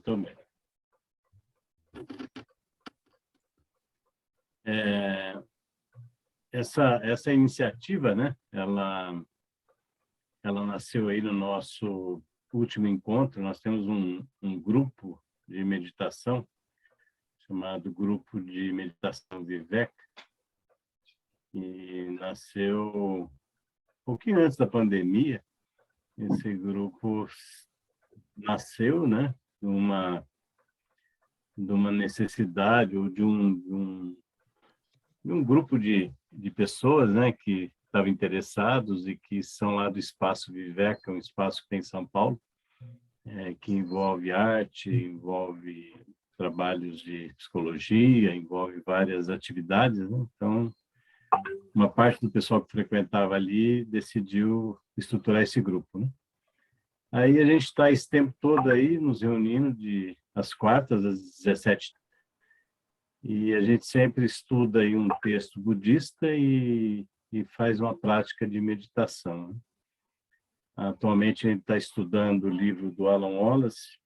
Muito bem. Essa iniciativa, né, ela nasceu aí no nosso último encontro. Nós temos um grupo de meditação chamado Grupo de Meditação Viveka, e nasceu um pouquinho antes da pandemia. Esse grupo nasceu, né, de uma necessidade, ou de um grupo de pessoas, né, que estavam interessados e que são lá do Espaço Viveka, um espaço que tem em São Paulo, que envolve arte, envolve trabalhos de psicologia, envolve várias atividades, né? Então, uma parte do pessoal que frequentava ali decidiu estruturar esse grupo, né? Aí a gente está esse tempo todo aí nos reunindo às quartas, às 17h, e a gente sempre estuda aí um texto budista e faz uma prática de meditação, né? Atualmente a gente está estudando o livro do Alan Wallace,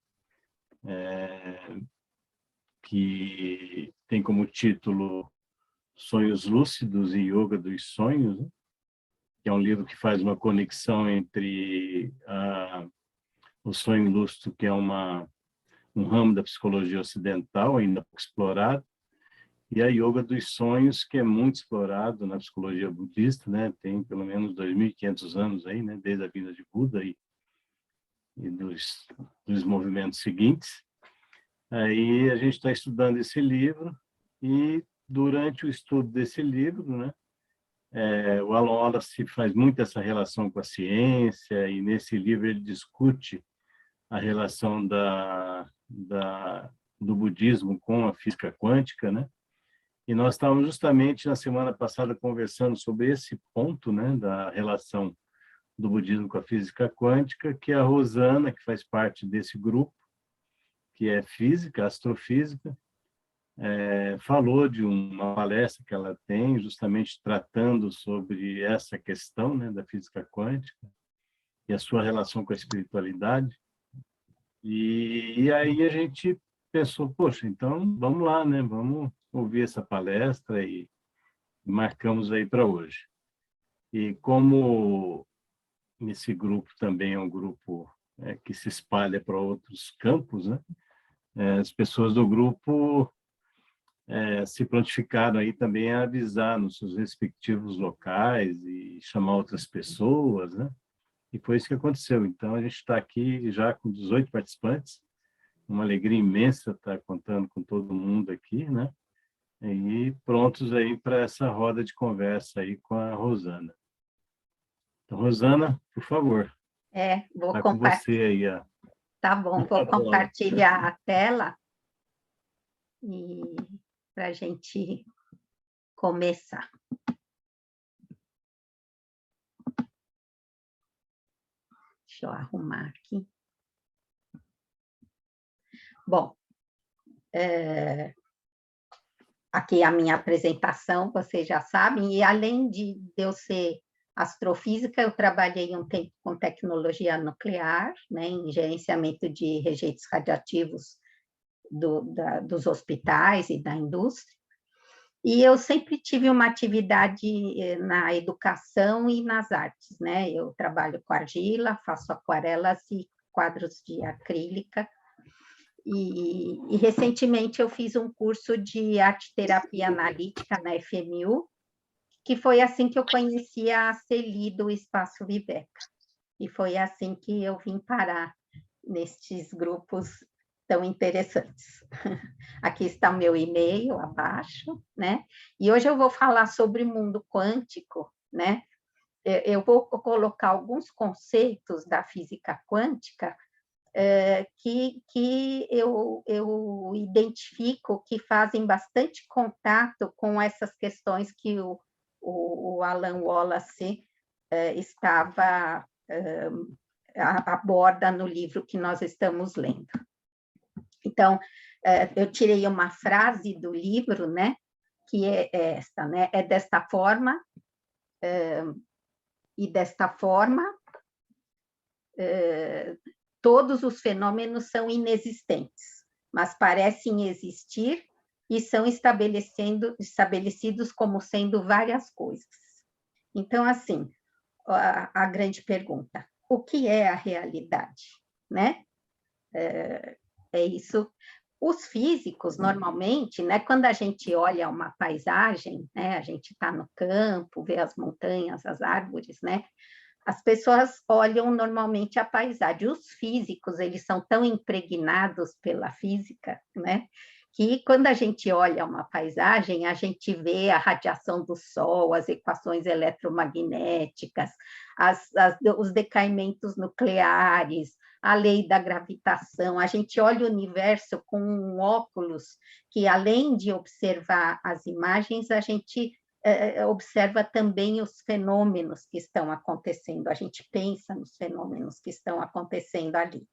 que tem como título Sonhos Lúcidos e Yoga dos Sonhos, né? Que é um livro que faz uma conexão entre o sonho lúcido, que é um ramo da psicologia ocidental, ainda pouco explorado, e a Yoga dos Sonhos, que é muito explorado na psicologia budista, né? Tem pelo menos 2.500 anos aí, né? Desde a vinda de Buda e dos movimentos seguintes. Aí a gente está estudando esse livro, e durante o estudo desse livro, né, o Alan Wallace faz muito essa relação com a ciência, e nesse livro ele discute a relação do budismo com a física quântica, né? E nós estávamos justamente na semana passada conversando sobre esse ponto, né, da relação do budismo com a física quântica, que a Rosana, que faz parte desse grupo, que é física, astrofísica, falou de uma palestra que ela tem, justamente tratando sobre essa questão, né, da física quântica e a sua relação com a espiritualidade. E aí a gente pensou, poxa, então vamos lá, né, vamos ouvir essa palestra, e marcamos aí para hoje. E como esse grupo também é um grupo que se espalha para outros campos, né, as pessoas do grupo se prontificaram aí também a avisar nos seus respectivos locais e chamar outras pessoas, né? E foi isso que aconteceu. Então, a gente está aqui já com 18 participantes, uma alegria imensa estar contando com todo mundo aqui, né? E prontos aí para essa roda de conversa aí com a Rosana. Então, Rosana, por favor, Vou está com você aí. Tá bom, vou compartilhar a tela e para a gente começar. Deixa eu arrumar aqui. Bom, aqui a minha apresentação, vocês já sabem, e além de eu ser astrofísica, eu trabalhei um tempo com tecnologia nuclear, né, em gerenciamento de rejeitos radioativos dos hospitais e da indústria, e eu sempre tive uma atividade na educação e nas artes, né? Eu trabalho com argila, faço aquarelas e quadros de acrílica, e recentemente eu fiz um curso de arte-terapia analítica na FMU, que foi assim que eu conheci a Celi do Espaço Viveka, e foi assim que eu vim parar nestes grupos tão interessantes. Aqui está o meu e-mail abaixo, né? E hoje eu vou falar sobre mundo quântico, né? Eu vou colocar alguns conceitos da física quântica que eu identifico que fazem bastante contato com essas questões que o Alan Wallace aborda no livro que nós estamos lendo. Então, eu tirei uma frase do livro, né, que é esta, né? É desta forma, e desta forma, todos os fenômenos são inexistentes, mas parecem existir e são estabelecidos como sendo várias coisas. Então, assim, a grande pergunta, o que é a realidade, né? É isso. Os físicos, normalmente, né, quando a gente olha uma paisagem, né, a gente está no campo, vê as montanhas, as árvores, né, as pessoas olham normalmente a paisagem. Os físicos, eles são tão impregnados pela física, né, que quando a gente olha uma paisagem, a gente vê a radiação do Sol, as equações eletromagnéticas, os decaimentos nucleares, a lei da gravitação. A gente olha o universo com um óculos que, além de observar as imagens, a gente observa também os fenômenos que estão acontecendo, a gente pensa nos fenômenos que estão acontecendo ali.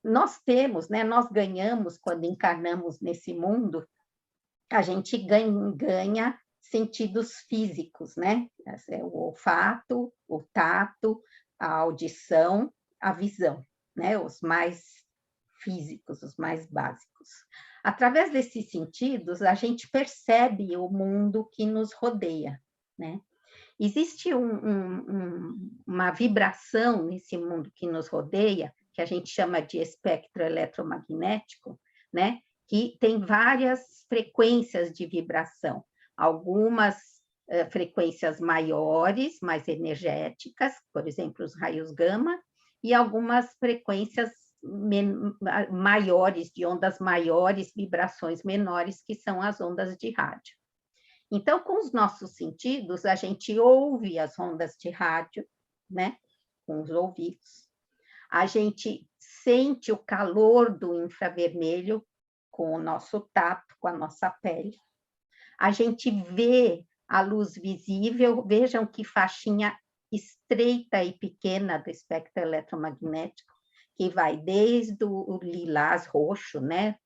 Nós temos, né, nós ganhamos, quando encarnamos nesse mundo, a gente ganha sentidos físicos, né? O olfato, o tato, a audição, a visão, né? Os mais físicos, os mais básicos. Através desses sentidos, a gente percebe o mundo que nos rodeia, né? Existe uma vibração nesse mundo que nos rodeia, que a gente chama de espectro eletromagnético, né? Que tem várias frequências de vibração, algumas frequências maiores, mais energéticas, por exemplo, os raios gama, e algumas frequências maiores, de ondas maiores, vibrações menores, que são as ondas de rádio. Então, com os nossos sentidos, a gente ouve as ondas de rádio, né? Com os ouvidos. A gente sente o calor do infravermelho com o nosso tato, com a nossa pele. A gente vê a luz visível, vejam que faixinha estreita e pequena do espectro eletromagnético, que vai desde o lilás roxo, né?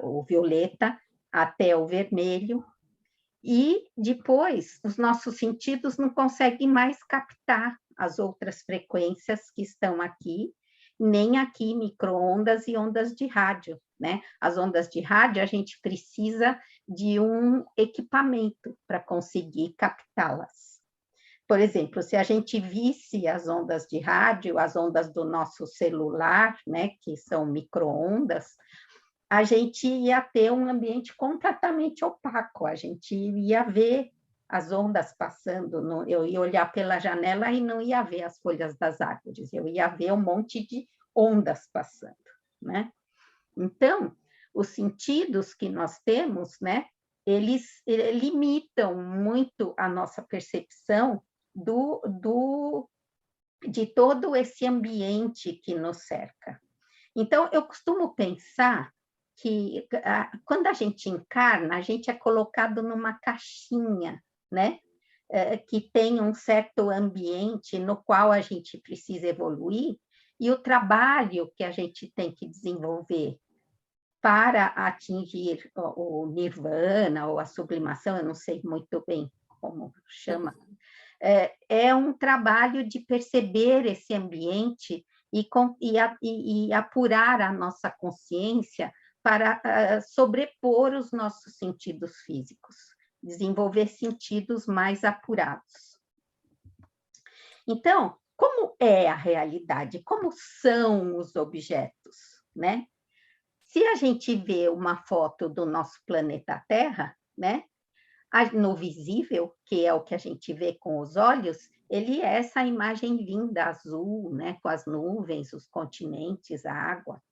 O violeta, até o vermelho. E depois, os nossos sentidos não conseguem mais captar as outras frequências que estão aqui, nem aqui micro-ondas e ondas de rádio, né? As ondas de rádio, a gente precisa de um equipamento para conseguir captá-las. Por exemplo, se a gente visse as ondas de rádio, as ondas do nosso celular, né, que são micro-ondas, a gente ia ter um ambiente completamente opaco, a gente ia ver as ondas passando, eu ia olhar pela janela e não ia ver as folhas das árvores, eu ia ver um monte de ondas passando, né? Então, os sentidos que nós temos, né, eles limitam muito a nossa percepção de todo esse ambiente que nos cerca. Então, eu costumo pensar que quando a gente encarna, a gente é colocado numa caixinha, né? Que tem um certo ambiente no qual a gente precisa evoluir, e o trabalho que a gente tem que desenvolver para atingir o nirvana ou a sublimação, eu não sei muito bem como chama, é um trabalho de perceber esse ambiente e apurar a nossa consciência para sobrepor os nossos sentidos físicos, desenvolver sentidos mais apurados. Então, como é a realidade? Como são os objetos, né? Se a gente vê uma foto do nosso planeta Terra, né? No visível, que é o que a gente vê com os olhos, ele é essa imagem linda, azul, né? Com as nuvens, os continentes, a água.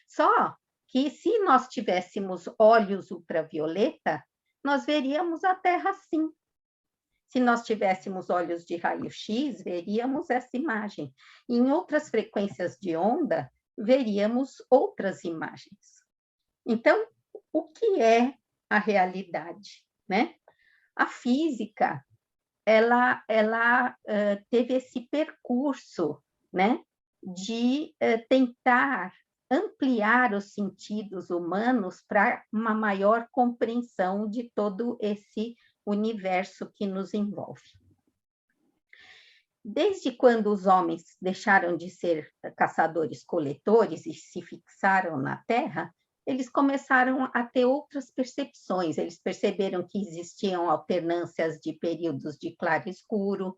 Só que se nós tivéssemos olhos ultravioleta, nós veríamos a Terra assim. Se nós tivéssemos olhos de raio-x, veríamos essa imagem. Em outras frequências de onda, veríamos outras imagens. Então, o que é a realidade, né? A física, ela teve esse percurso, né, de tentar ampliar os sentidos humanos para uma maior compreensão de todo esse universo que nos envolve. Desde quando os homens deixaram de ser caçadores-coletores e se fixaram na Terra, eles começaram a ter outras percepções. Eles perceberam que existiam alternâncias de períodos de claro e escuro,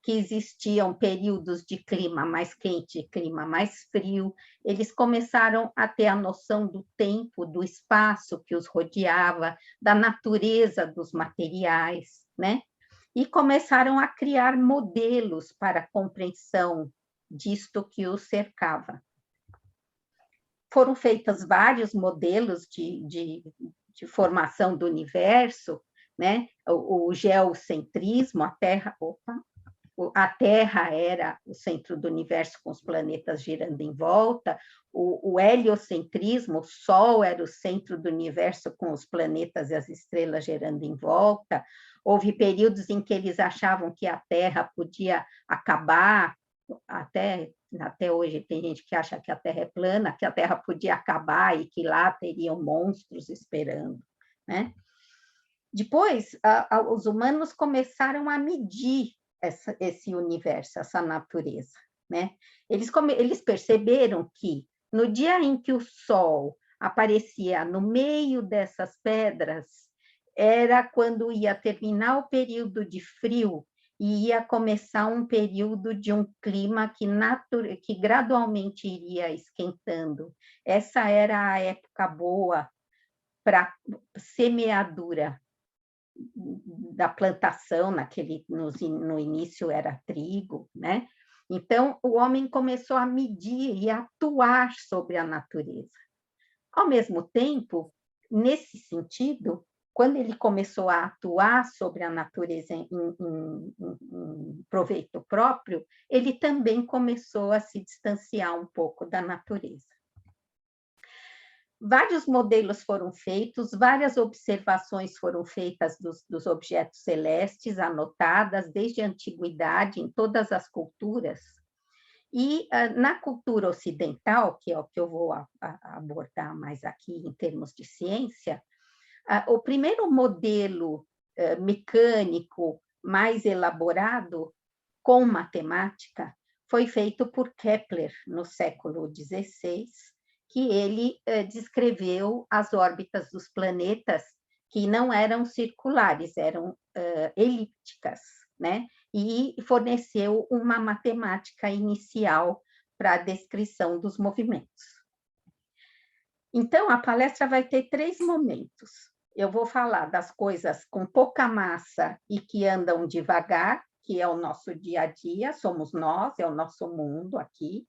que existiam períodos de clima mais quente e clima mais frio. Eles começaram a ter a noção do tempo, do espaço que os rodeava, da natureza dos materiais, né? E começaram a criar modelos para a compreensão disto que os cercava. Foram feitos vários modelos de formação do universo, né? O geocentrismo, a Terra era o centro do universo com os planetas girando em volta, o heliocentrismo, o Sol era o centro do universo com os planetas e as estrelas girando em volta. Houve períodos em que eles achavam que a Terra podia acabar, até hoje tem gente que acha que a Terra é plana, que a Terra podia acabar e que lá teriam monstros esperando, né? Depois, os humanos começaram a medir esse universo, essa natureza, né? Eles perceberam que no dia em que o Sol aparecia no meio dessas pedras, era quando ia terminar o período de frio e ia começar um período de um clima que gradualmente iria esquentando. Essa era a época boa para semeadura da plantação, no início era trigo, né? Então, o homem começou a medir e a atuar sobre a natureza. Ao mesmo tempo, nesse sentido, quando ele começou a atuar sobre a natureza em proveito próprio, ele também começou a se distanciar um pouco da natureza. Vários modelos foram feitos, várias observações foram feitas dos objetos celestes, anotadas desde a antiguidade, em todas as culturas. E na cultura ocidental, que é o que eu vou abordar mais aqui em termos de ciência, o primeiro modelo mecânico mais elaborado com matemática foi feito por Kepler, no século XVI, que ele descreveu as órbitas dos planetas que não eram circulares, eram elípticas, né? E forneceu uma matemática inicial para a descrição dos movimentos. Então, a palestra vai ter 3 momentos. Eu vou falar das coisas com pouca massa e que andam devagar, que é o nosso dia a dia, somos nós, é o nosso mundo aqui.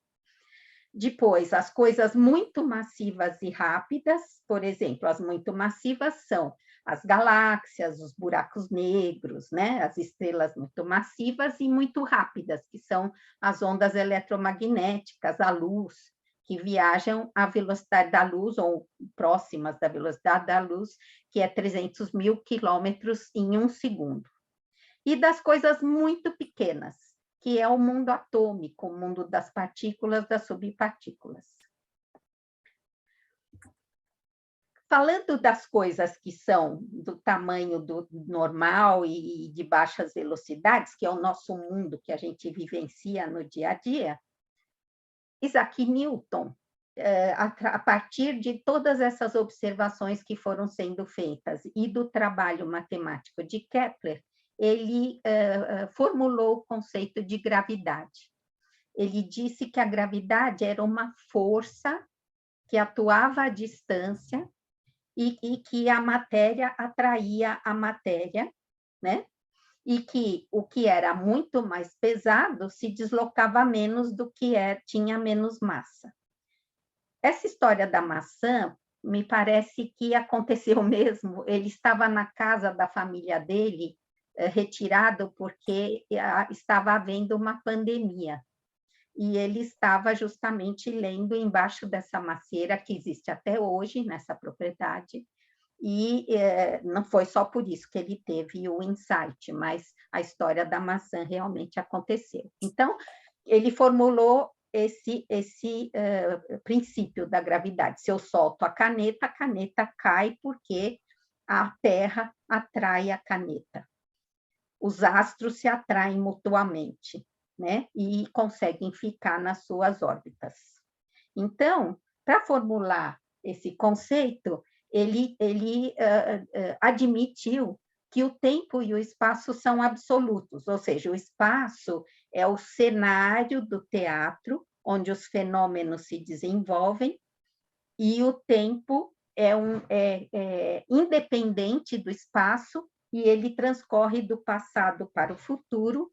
Depois, as coisas muito massivas e rápidas, por exemplo, as muito massivas são as galáxias, os buracos negros, né? As estrelas muito massivas e muito rápidas, que são as ondas eletromagnéticas, a luz, que viajam à velocidade da luz, ou próximas da velocidade da luz, que é 300 mil quilômetros em 1 segundo. E das coisas muito pequenas, que é o mundo atômico, o mundo das partículas, das subpartículas. Falando das coisas que são do tamanho do normal e de baixas velocidades, que é o nosso mundo que a gente vivencia no dia a dia, Isaac Newton, a partir de todas essas observações que foram sendo feitas e do trabalho matemático de Kepler, ele formulou o conceito de gravidade. Ele disse que a gravidade era uma força que atuava à distância e que a matéria atraía a matéria, né? E que o que era muito mais pesado se deslocava menos do que tinha menos massa. Essa história da maçã me parece que aconteceu mesmo. Ele estava na casa da família dele, retirado porque estava havendo uma pandemia. E ele estava justamente lendo embaixo dessa macieira, que existe até hoje nessa propriedade, e não foi só por isso que ele teve o insight, mas a história da maçã realmente aconteceu. Então, ele formulou esse princípio da gravidade. Se eu solto a caneta cai porque a Terra atrai a caneta. Os astros se atraem mutuamente, né? E conseguem ficar nas suas órbitas. Então, para formular esse conceito, ele admitiu que o tempo e o espaço são absolutos, ou seja, o espaço é o cenário do teatro, onde os fenômenos se desenvolvem, e o tempo é independente do espaço, e ele transcorre do passado para o futuro,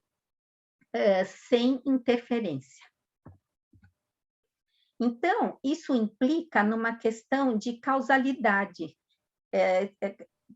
sem interferência. Então, isso implica numa questão de causalidade,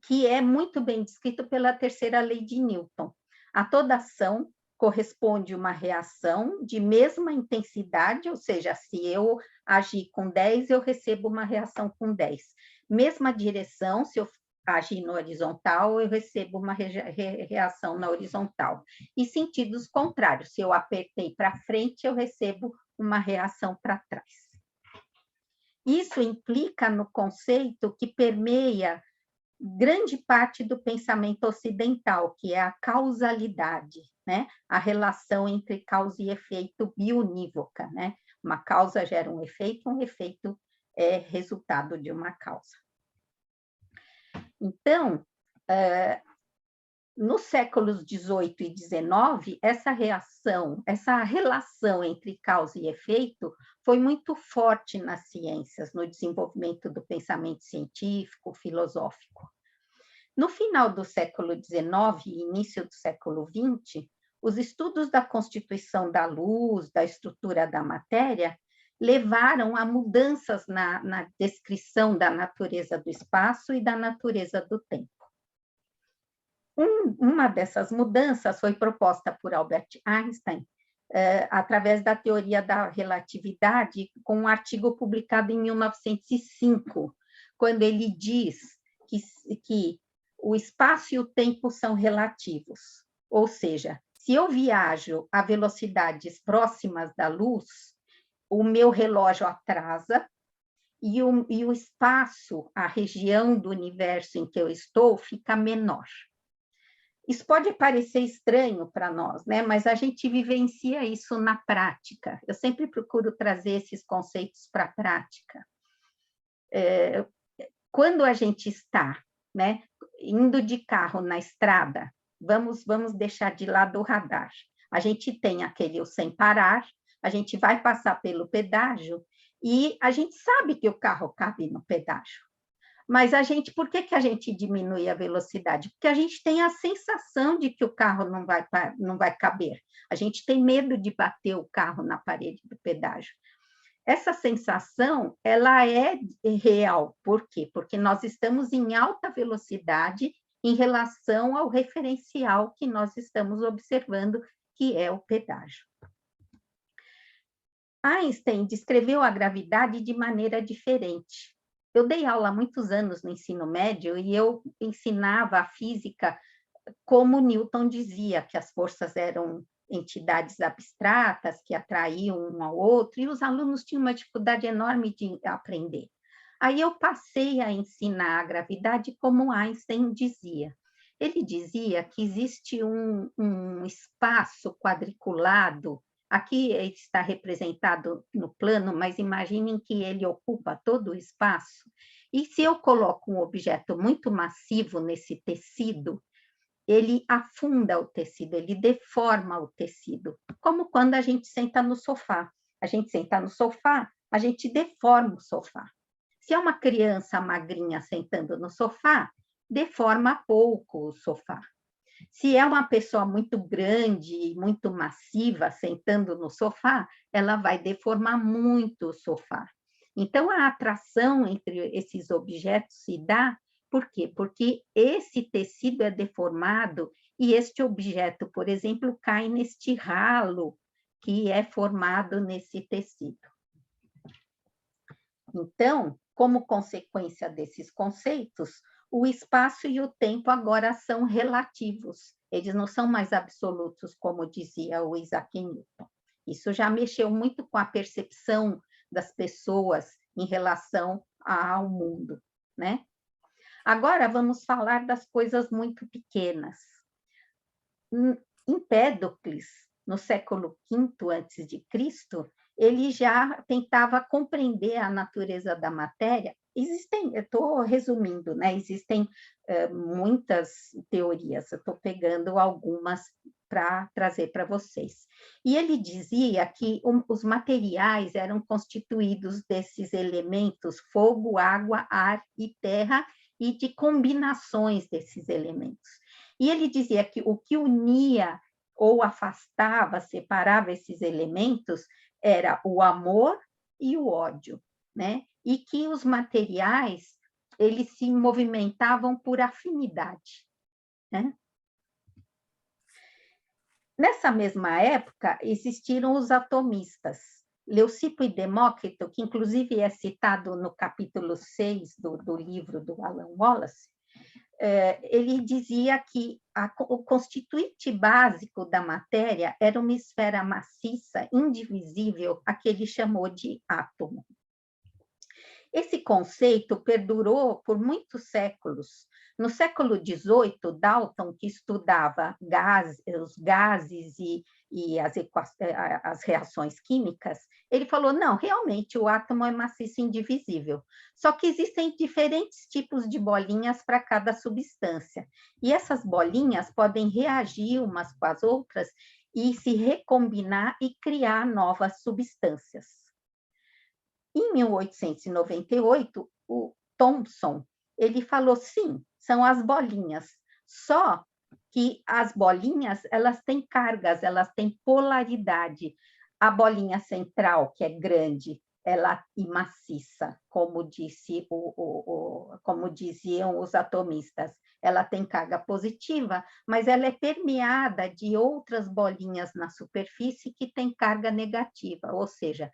que é muito bem descrito pela terceira lei de Newton. A toda ação corresponde uma reação de mesma intensidade, ou seja, se eu agir com 10, eu recebo uma reação com 10. Mesma direção, se eu agir no horizontal, eu recebo uma reação na horizontal. E sentidos contrários, se eu apertei para frente, eu recebo uma reação para trás. Isso implica no conceito que permeia grande parte do pensamento ocidental, que é a causalidade, né? A relação entre causa e efeito bionívoca, né? Uma causa gera um efeito é resultado de uma causa. Então, nos séculos XVIII e XIX, essa relação entre causa e efeito foi muito forte nas ciências, no desenvolvimento do pensamento científico, filosófico. No final do século XIX e início do século XX, os estudos da constituição da luz, da estrutura da matéria, levaram a mudanças na descrição da natureza do espaço e da natureza do tempo. Uma dessas mudanças foi proposta por Albert Einstein, através da teoria da relatividade, com um artigo publicado em 1905, quando ele diz que o espaço e o tempo são relativos, ou seja, se eu viajo a velocidades próximas da luz, o meu relógio atrasa, e o espaço, a região do universo em que eu estou, fica menor. Isso pode parecer estranho para nós, né? Mas a gente vivencia isso na prática. Eu sempre procuro trazer esses conceitos para a prática. Quando a gente está, né, indo de carro na estrada, vamos deixar de lado o radar. A gente tem aquele sem parar, a gente vai passar pelo pedágio e a gente sabe que o carro cabe no pedágio. Mas por que a gente diminui a velocidade? Porque a gente tem a sensação de que o carro não vai caber. A gente tem medo de bater o carro na parede do pedágio. Essa sensação, ela é real. Por quê? Porque nós estamos em alta velocidade em relação ao referencial que nós estamos observando, que é o pedágio. Einstein descreveu a gravidade de maneira diferente. Eu dei aula há muitos anos no ensino médio e eu ensinava a física como Newton dizia, que as forças eram entidades abstratas que atraíam um ao outro, e os alunos tinham uma dificuldade enorme de aprender. Aí eu passei a ensinar a gravidade como Einstein dizia. Ele dizia que existe um espaço quadriculado. Aqui ele está representado no plano, mas imaginem que ele ocupa todo o espaço. E se eu coloco um objeto muito massivo nesse tecido, ele afunda o tecido, ele deforma o tecido. Como quando a gente senta no sofá. A gente senta no sofá, a gente deforma o sofá. Se é uma criança magrinha sentando no sofá, deforma pouco o sofá. Se é uma pessoa muito grande, muito massiva, sentando no sofá, ela vai deformar muito o sofá. Então, a atração entre esses objetos se dá, por quê? Porque esse tecido é deformado e este objeto, por exemplo, cai neste ralo que é formado nesse tecido. Então, como consequência desses conceitos, o espaço e o tempo agora são relativos. Eles não são mais absolutos, como dizia o Isaac Newton. Isso já mexeu muito com a percepção das pessoas em relação ao mundo, né? Agora vamos falar das coisas muito pequenas. Empédocles no século V antes de Cristo, ele já tentava compreender a natureza da matéria. Existem, eu estou resumindo, né? Existem muitas teorias, eu estou pegando algumas para trazer para vocês. E ele dizia que os materiais eram constituídos desses elementos fogo, água, ar e terra, e de combinações desses elementos. E ele dizia que o que unia ou afastava, separava esses elementos era o amor e o ódio, né? E que os materiais eles se movimentavam por afinidade, né? Nessa mesma época, existiram os atomistas. Leucipo e Demócrito, que inclusive é citado no capítulo 6 do livro do Alan Wallace, ele dizia que o constituinte básico da matéria era uma esfera maciça, indivisível, a que ele chamou de átomo. Esse conceito perdurou por muitos séculos. No século XVIII, Dalton, que estudava os gases e as reações químicas, ele falou, não, realmente o átomo é maciço e indivisível, só que existem diferentes tipos de bolinhas para cada substância, e essas bolinhas podem reagir umas com as outras e se recombinar e criar novas substâncias. Em 1898, o Thomson, ele falou, sim, são as bolinhas, só que as bolinhas, elas têm cargas, elas têm polaridade. A bolinha central, que é grande, ela e maciça, como diziam os atomistas, ela tem carga positiva, mas ela é permeada de outras bolinhas na superfície que têm carga negativa, ou seja,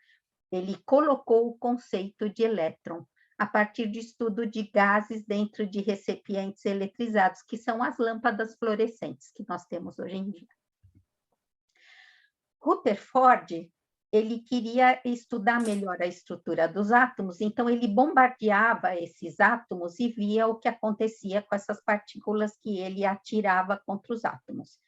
ele colocou o conceito de elétron a partir de estudo de gases dentro de recipientes eletrizados, que são as lâmpadas fluorescentes que nós temos hoje em dia. Rutherford, ele queria estudar melhor a estrutura dos átomos, então ele bombardeava esses átomos e via o que acontecia com essas partículas que ele atirava contra os átomos.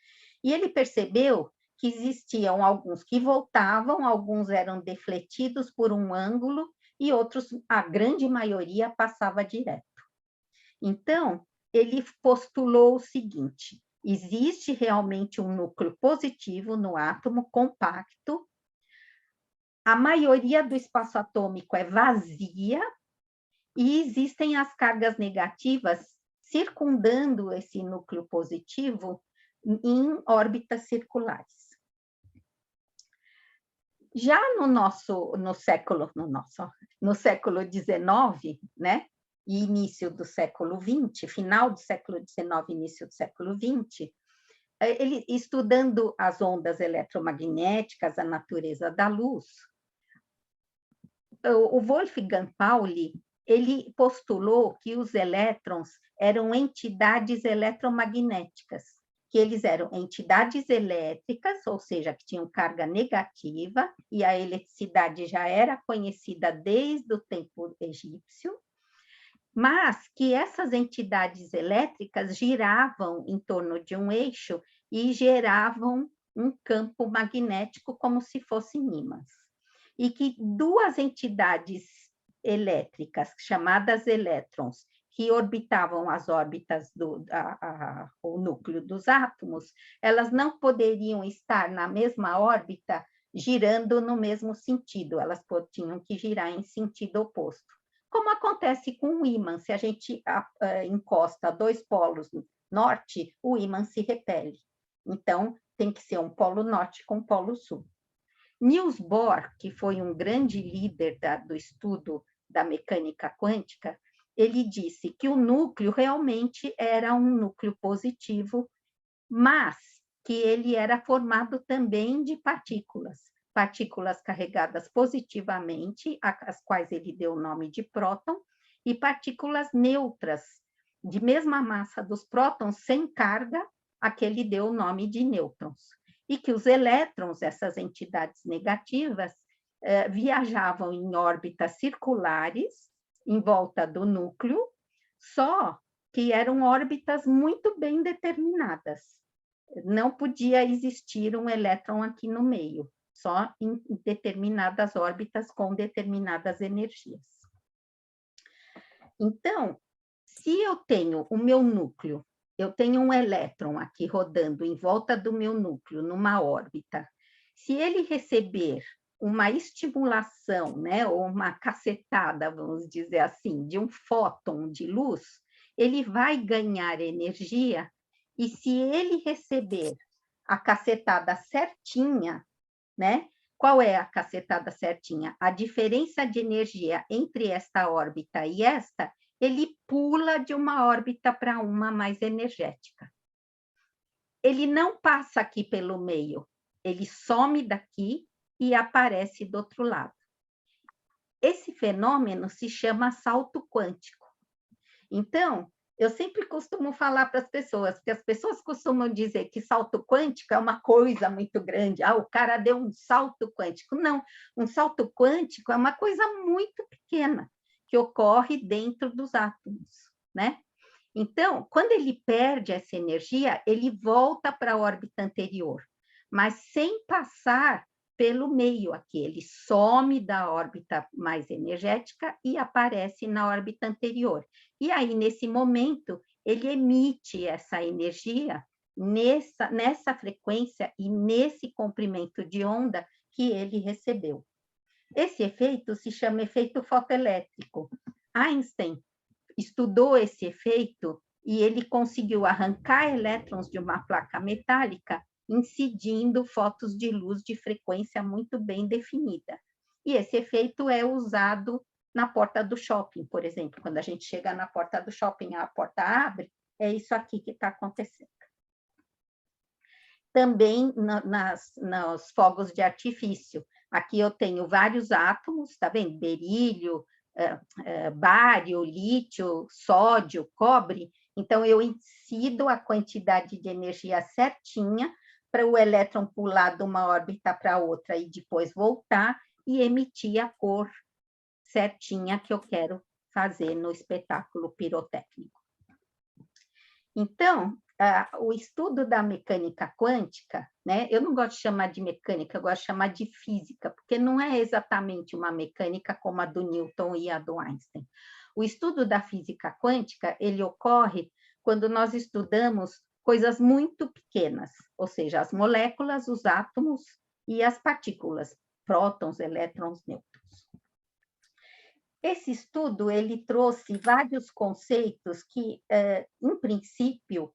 E ele percebeu que existiam alguns que voltavam, alguns eram defletidos por um ângulo e outros, a grande maioria, passava direto. Então, ele postulou o seguinte, existe realmente um núcleo positivo no átomo compacto, a maioria do espaço atômico é vazia e existem as cargas negativas circundando esse núcleo positivo em órbitas circulares. Já no século XIX, né, e início do século XX, final do século XIX, início do século XX, ele estudando as ondas eletromagnéticas, a natureza da luz, o Wolfgang Pauli, ele postulou que os elétrons eram entidades eletromagnéticas, que eles eram entidades elétricas, ou seja, que tinham carga negativa, e a eletricidade já era conhecida desde o tempo egípcio, mas que essas entidades elétricas giravam em torno de um eixo e geravam um campo magnético como se fossem ímãs. E que duas entidades elétricas, chamadas elétrons, que orbitavam as órbitas o núcleo dos átomos, elas não poderiam estar na mesma órbita girando no mesmo sentido, elas tinham que girar em sentido oposto. Como acontece com o ímã, se a gente encosta dois polos norte, o ímã se repele. Então, tem que ser um polo norte com um polo sul. Niels Bohr, que foi um grande líder do estudo da mecânica quântica, ele disse que o núcleo realmente era um núcleo positivo, mas que ele era formado também de partículas carregadas positivamente, às quais ele deu o nome de próton, e partículas neutras, de mesma massa dos prótons, sem carga, a que ele deu o nome de nêutrons. E que os elétrons, essas entidades negativas, viajavam em órbitas circulares, em volta do núcleo, só que eram órbitas muito bem determinadas. não podia existir um elétron aqui no meio, só em determinadas órbitas com determinadas energias. Então, se eu tenho o meu núcleo, eu tenho um elétron aqui rodando em volta do meu núcleo, numa órbita, se ele receber uma estimulação, né, ou uma cacetada, vamos dizer assim, de um fóton de luz, ele vai ganhar energia, e se ele receber a cacetada certinha, né? Qual é a cacetada certinha? A diferença de energia entre esta órbita e esta, ele pula de uma órbita para uma mais energética. Ele não passa aqui pelo meio, ele some daqui e aparece do outro lado. Esse fenômeno se chama salto quântico. Então, eu sempre costumo falar para as pessoas, porque as pessoas costumam dizer que salto quântico é uma coisa muito grande. Ah, o cara deu um salto quântico. Não, um salto quântico é uma coisa muito pequena, que ocorre dentro dos átomos, né? Então, quando ele perde essa energia, ele volta para a órbita anterior, mas sem passar pelo meio aqui. Ele some da órbita mais energética e aparece na órbita anterior. E aí, nesse momento, ele emite essa energia nessa frequência e nesse comprimento de onda que ele recebeu. Esse efeito se chama efeito fotoelétrico. Einstein estudou esse efeito e ele conseguiu arrancar elétrons de uma placa metálica, incidindo fótons de luz de frequência muito bem definida. E esse efeito é usado na porta do shopping, por exemplo. Quando a gente chega na porta do shopping, a porta abre, é isso aqui que está acontecendo. Também nos fogos de artifício. Aqui eu tenho vários átomos, tá vendo? Berílio, bário, lítio, sódio, cobre. Então, eu incido a quantidade de energia certinha para o elétron pular de uma órbita para outra e depois voltar e emitir a cor certinha que eu quero fazer no espetáculo pirotécnico. Então, o estudo da mecânica quântica, né? Eu não gosto de chamar de mecânica, eu gosto de chamar de física, porque não é exatamente uma mecânica como a do Newton e a do Einstein. O estudo da física quântica, ele ocorre quando nós estudamos coisas muito pequenas, ou seja, as moléculas, os átomos e as partículas, prótons, elétrons, nêutrons. Esse estudo, ele trouxe vários conceitos que, em princípio,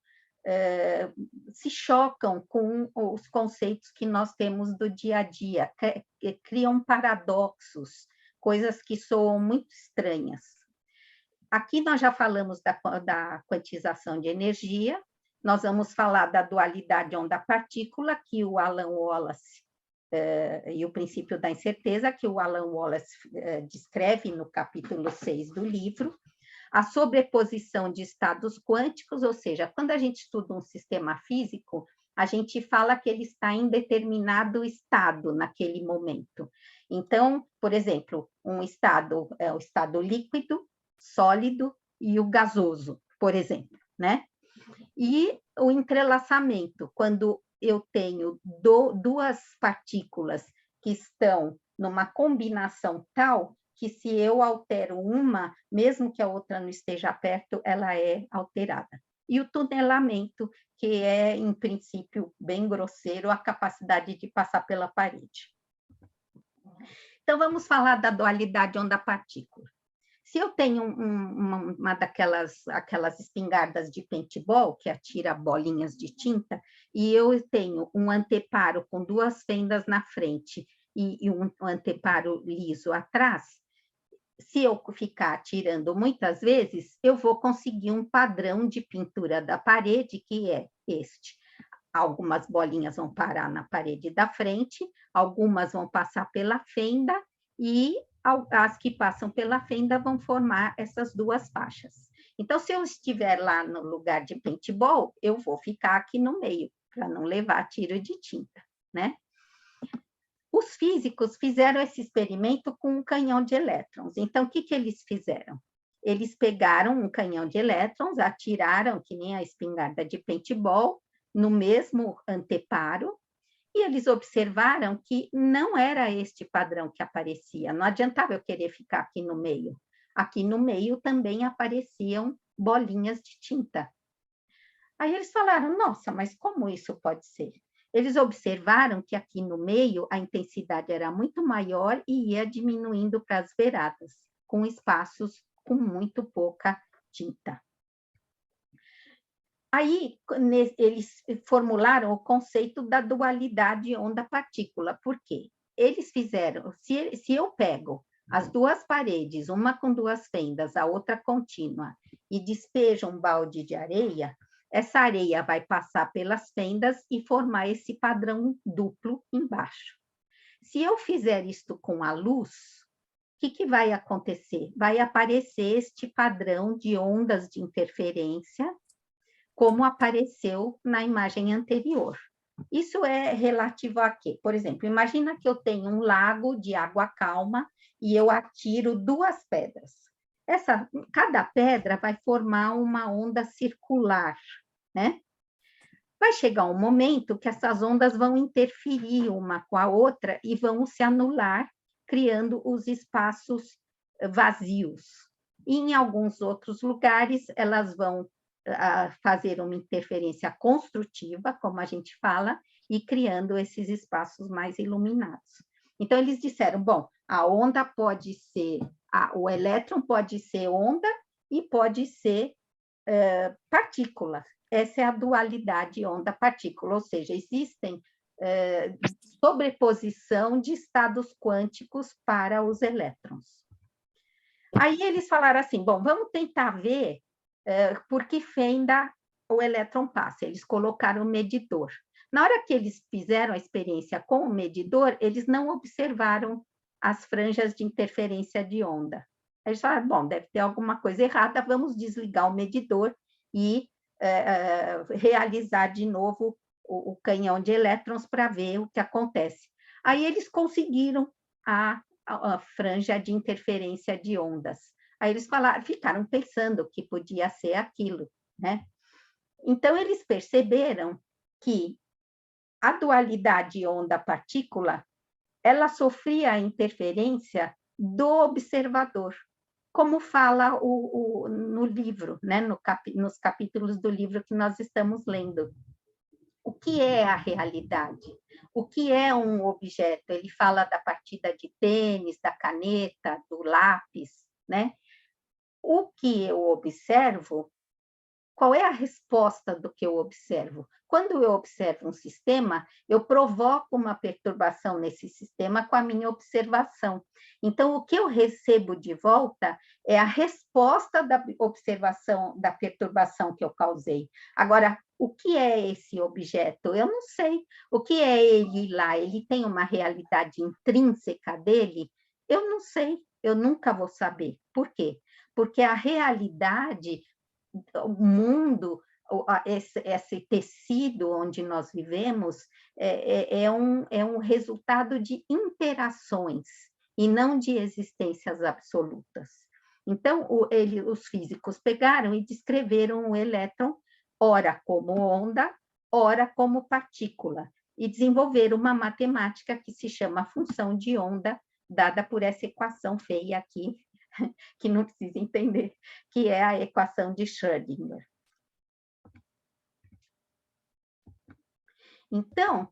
se chocam com os conceitos que nós temos do dia a dia, criam paradoxos, coisas que soam muito estranhas. Aqui nós já falamos da quantização de energia, nós vamos falar da dualidade onda-partícula, que o Alan Wallace e o princípio da incerteza, que o Alan Wallace descreve no capítulo 6 do livro, a sobreposição de estados quânticos, ou seja, quando a gente estuda um sistema físico, a gente fala que ele está em determinado estado naquele momento. Então, por exemplo, um estado é o estado líquido, sólido e o gasoso, por exemplo, né? E o entrelaçamento, quando eu tenho duas partículas que estão numa combinação tal que se eu altero uma, mesmo que a outra não esteja perto, ela é alterada. E o tunelamento, que é, em princípio, bem grosseiro, a capacidade de passar pela parede. Então, vamos falar da dualidade onda-partícula. Se eu tenho uma aquelas espingardas de paintball, que atira bolinhas de tinta, e eu tenho um anteparo com duas fendas na frente e um anteparo liso atrás, se eu ficar atirando muitas vezes, eu vou conseguir um padrão de pintura da parede, que é este. Algumas bolinhas vão parar na parede da frente, algumas vão passar pela fenda, e as que passam pela fenda vão formar essas duas faixas. Então, se eu estiver lá no lugar de paintball, eu vou ficar aqui no meio, para não levar tiro de tinta, né? Os físicos fizeram esse experimento com um canhão de elétrons. Então, o que eles fizeram? Eles pegaram um canhão de elétrons, atiraram, que nem a espingarda de paintball, no mesmo anteparo, e eles observaram que não era este padrão que aparecia. Não adiantava eu querer ficar aqui no meio. Aqui no meio também apareciam bolinhas de tinta. Aí eles falaram, nossa, mas como isso pode ser? Eles observaram que aqui no meio a intensidade era muito maior e ia diminuindo para as beiradas, com espaços com muito pouca tinta. Aí eles formularam o conceito da dualidade onda-partícula. Por quê? Eles fizeram, se eu pego as duas paredes, uma com duas fendas, a outra contínua, e despejo um balde de areia, essa areia vai passar pelas fendas e formar esse padrão duplo embaixo. Se eu fizer isto com a luz, o que vai acontecer? Vai aparecer este padrão de ondas de interferência, como apareceu na imagem anterior. Isso é relativo a quê? Por exemplo, imagina que eu tenho um lago de água calma e eu atiro duas pedras. Cada pedra vai formar uma onda circular, né? Vai chegar um momento que essas ondas vão interferir uma com a outra e vão se anular, criando os espaços vazios. E em alguns outros lugares, elas vão fazer uma interferência construtiva, como a gente fala, e criando esses espaços mais iluminados. Então, eles disseram, bom, a onda pode ser, o elétron pode ser onda e pode ser partícula. Essa é a dualidade onda-partícula, ou seja, existem sobreposição de estados quânticos para os elétrons. Aí eles falaram assim, bom, vamos tentar ver por que fenda o elétron passa. Eles colocaram o medidor. Na hora que eles fizeram a experiência com o medidor, eles não observaram as franjas de interferência de onda. Eles falaram, bom, deve ter alguma coisa errada, vamos desligar o medidor e realizar de novo o canhão de elétrons para ver o que acontece. Aí eles conseguiram a franja de interferência de ondas. Aí eles ficaram pensando que podia ser aquilo, né? Então, eles perceberam que a dualidade onda-partícula, ela sofria a interferência do observador, como fala no livro, né? Nos capítulos do livro que nós estamos lendo. O que é a realidade? O que é um objeto? Ele fala da partida de tênis, da caneta, do lápis, né? O que eu observo, qual é a resposta do que eu observo? Quando eu observo um sistema, eu provoco uma perturbação nesse sistema com a minha observação. Então, o que eu recebo de volta é a resposta da observação, da perturbação que eu causei. Agora, o que é esse objeto? Eu não sei. O que é ele lá? Ele tem uma realidade intrínseca dele? Eu não sei. Eu nunca vou saber. Por quê? Porque a realidade, o mundo, esse tecido onde nós vivemos, é um resultado de interações e não de existências absolutas. Então, os físicos pegaram e descreveram o elétron, ora como onda, ora como partícula, e desenvolveram uma matemática que se chama função de onda, dada por essa equação feia aqui, que não precisa entender, que é a equação de Schrödinger. Então,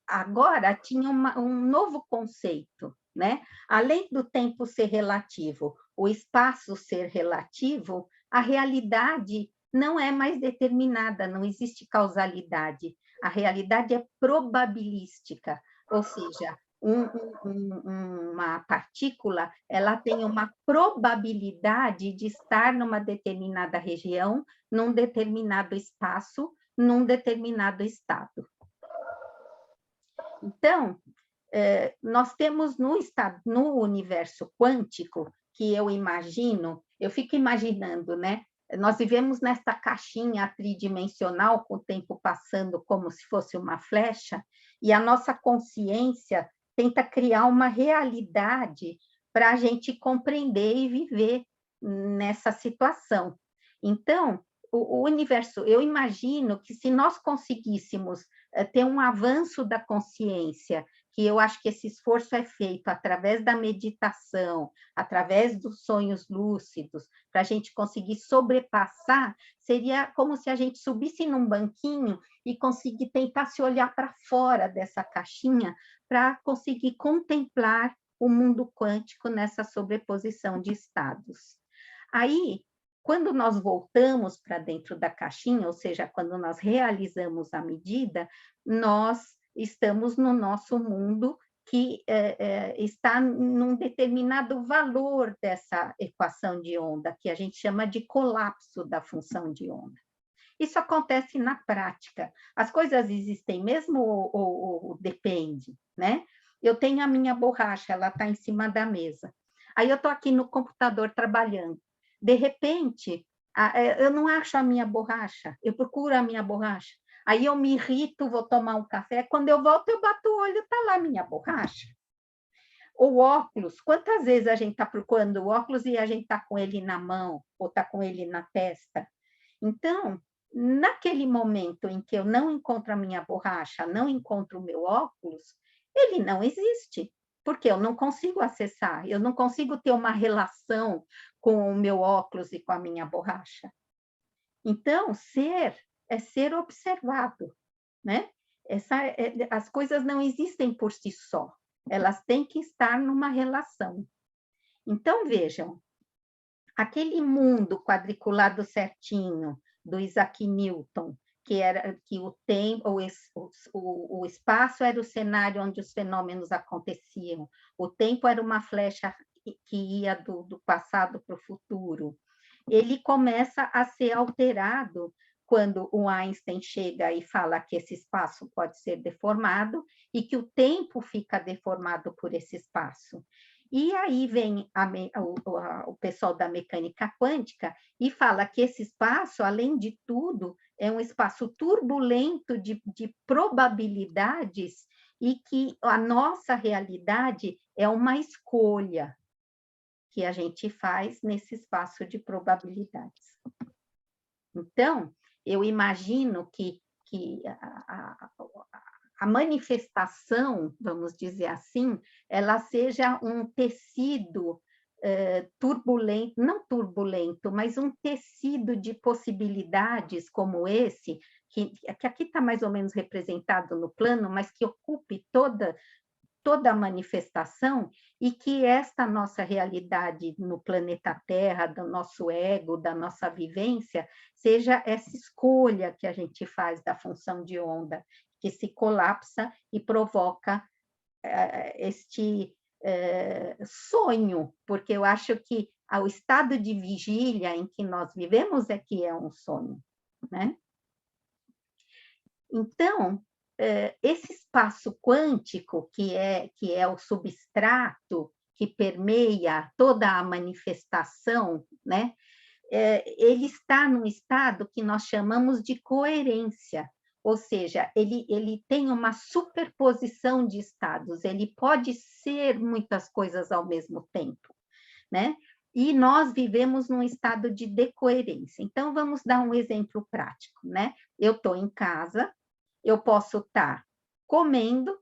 agora tinha um novo conceito, né? Além do tempo ser relativo, o espaço ser relativo, a realidade não é mais determinada, não existe causalidade. A realidade é probabilística, ou seja, uma partícula, ela tem uma probabilidade de estar numa determinada região, num determinado espaço, num determinado estado. Então, nós temos no universo quântico, que eu imagino, eu fico imaginando, né? Nós vivemos nesta caixinha tridimensional, com o tempo passando como se fosse uma flecha, e a nossa consciência tenta criar uma realidade para a gente compreender e viver nessa situação. Então, o universo, eu imagino que se nós conseguíssemos ter um avanço da consciência, que eu acho que esse esforço é feito através da meditação, através dos sonhos lúcidos, para a gente conseguir sobrepassar, seria como se a gente subisse num banquinho e conseguir tentar se olhar para fora dessa caixinha para conseguir contemplar o mundo quântico nessa sobreposição de estados. Aí, quando nós voltamos para dentro da caixinha, ou seja, quando nós realizamos a medida, nós estamos no nosso mundo que está num determinado valor dessa equação de onda, que a gente chama de colapso da função de onda. Isso acontece na prática. As coisas existem mesmo ou depende, né? Eu tenho a minha borracha, ela está em cima da mesa. Aí eu estou aqui no computador trabalhando. De repente, eu não acho a minha borracha, eu procuro a minha borracha. Aí eu me irrito, vou tomar um café. Quando eu volto, eu bato o olho, está lá a minha borracha. O óculos, quantas vezes a gente está procurando o óculos e a gente está com ele na mão, ou está com ele na testa? Então, naquele momento em que eu não encontro a minha borracha, não encontro o meu óculos, ele não existe, porque eu não consigo acessar, eu não consigo ter uma relação com o meu óculos e com a minha borracha. Então, ser é ser observado, né? As coisas não existem por si só, elas têm que estar numa relação. Então, vejam, aquele mundo quadriculado certinho do Isaac Newton, que o tempo, o espaço era o cenário onde os fenômenos aconteciam, o tempo era uma flecha que ia do passado para o futuro. Ele começa a ser alterado quando o Einstein chega e fala que esse espaço pode ser deformado e que o tempo fica deformado por esse espaço. E aí vem o pessoal da mecânica quântica e fala que esse espaço, além de tudo, é um espaço turbulento de probabilidades e que a nossa realidade é uma escolha que a gente faz nesse espaço de probabilidades. Então, eu imagino que a manifestação, vamos dizer assim, ela seja um tecido turbulento, não turbulento, mas um tecido de possibilidades como esse, que aqui está mais ou menos representado no plano, mas que ocupe toda a manifestação e que esta nossa realidade no planeta Terra, do nosso ego, da nossa vivência, seja essa escolha que a gente faz da função de onda, que se colapsa e provoca este sonho, porque eu acho que o estado de vigília em que nós vivemos é que é um sonho, né? Então, esse espaço quântico, que é o substrato que permeia toda a manifestação, né? Ele está num estado que nós chamamos de coerência, ou seja, ele tem uma superposição de estados, ele pode ser muitas coisas ao mesmo tempo, né? E nós vivemos num estado de decoerência. Então, vamos dar um exemplo prático, né? Eu estou em casa, eu posso estar comendo,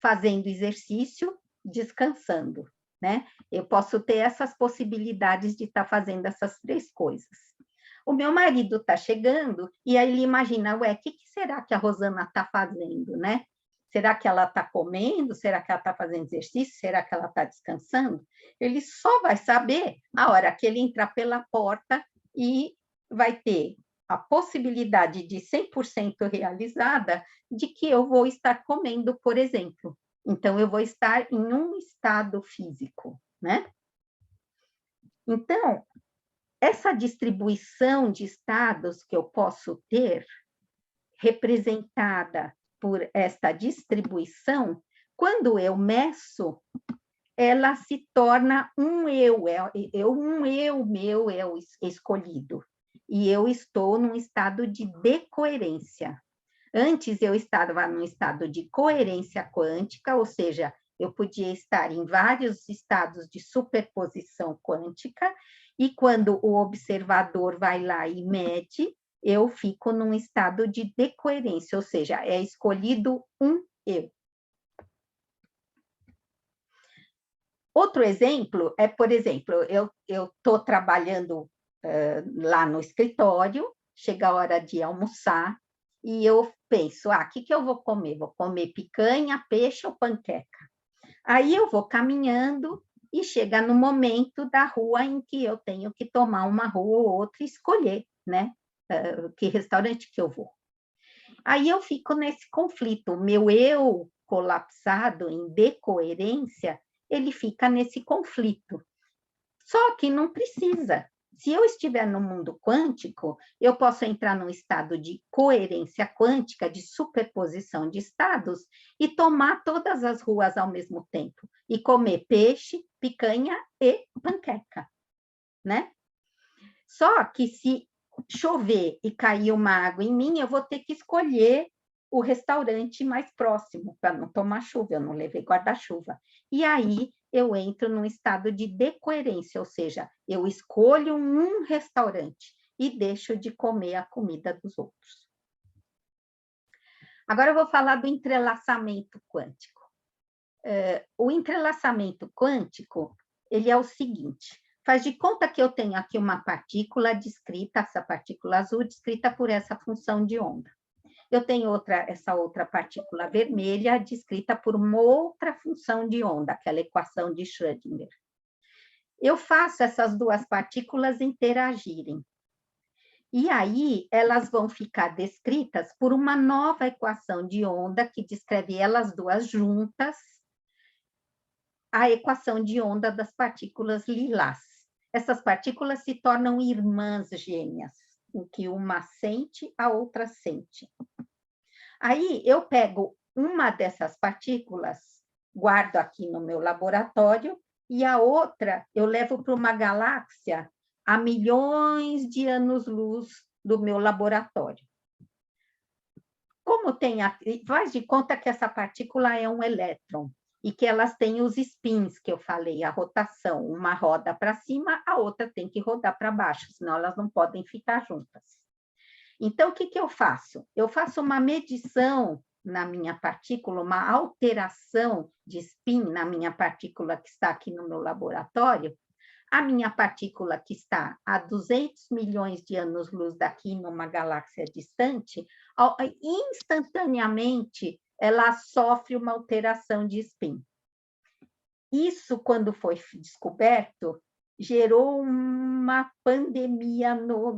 fazendo exercício, descansando, né? Eu posso ter essas possibilidades de estar fazendo essas três coisas. O meu marido está chegando e aí ele imagina, ué, o que será que a Rosana está fazendo, né? Será que ela está comendo? Será que ela está fazendo exercício? Será que ela está descansando? Ele só vai saber a hora que ele entrar pela porta e vai ter a possibilidade de 100% realizada de que eu vou estar comendo, por exemplo. Então, eu vou estar em um estado físico, né? Então, essa distribuição de estados que eu posso ter, representada por esta distribuição, quando eu meço, ela se torna um eu meu é o escolhido. E eu estou num estado de decoerência. Antes eu estava num estado de coerência quântica, ou seja, eu podia estar em vários estados de superposição quântica, e quando o observador vai lá e mede, eu fico num estado de decoerência, ou seja, é escolhido um eu. Outro exemplo é, por exemplo, eu estou trabalhando lá no escritório, chega a hora de almoçar, e eu penso, o que eu vou comer? Vou comer picanha, peixe ou panqueca? Aí eu vou caminhando e chega no momento da rua em que eu tenho que tomar uma rua ou outra e escolher, né? Que restaurante que eu vou. Aí eu fico nesse conflito, o meu eu colapsado em decoerência, ele fica nesse conflito. Só que não precisa. Se eu estiver no mundo quântico, eu posso entrar num estado de coerência quântica, de superposição de estados, e tomar todas as ruas ao mesmo tempo, e comer peixe, picanha e panqueca, né? Só que se chover e cair uma água em mim, eu vou ter que escolher o restaurante mais próximo, para não tomar chuva, eu não levei guarda-chuva. E aí eu entro num estado de decoerência, ou seja, eu escolho um restaurante e deixo de comer a comida dos outros. Agora eu vou falar do entrelaçamento quântico. O entrelaçamento quântico, ele é o seguinte: faz de conta que eu tenho aqui uma partícula descrita, essa partícula azul, descrita por essa função de onda. Eu tenho essa outra partícula vermelha, descrita por uma outra função de onda, aquela equação de Schrödinger. Eu faço essas duas partículas interagirem. E aí, elas vão ficar descritas por uma nova equação de onda, que descreve elas duas juntas, a equação de onda das partículas lilás. Essas partículas se tornam irmãs gêmeas, em que uma sente, a outra sente. Aí eu pego uma dessas partículas, guardo aqui no meu laboratório, e a outra eu levo para uma galáxia a milhões de anos-luz do meu laboratório. Como tem faz de conta que essa partícula é um elétron, e que elas têm os spins que eu falei, a rotação, uma roda para cima, a outra tem que rodar para baixo, senão elas não podem ficar juntas. Então, o que eu faço? Eu faço uma medição na minha partícula, uma alteração de spin na minha partícula que está aqui no meu laboratório. A minha partícula que está a 200 milhões de anos-luz daqui, numa galáxia distante, instantaneamente ela sofre uma alteração de spin. Isso, quando foi descoberto, gerou uma pandemia no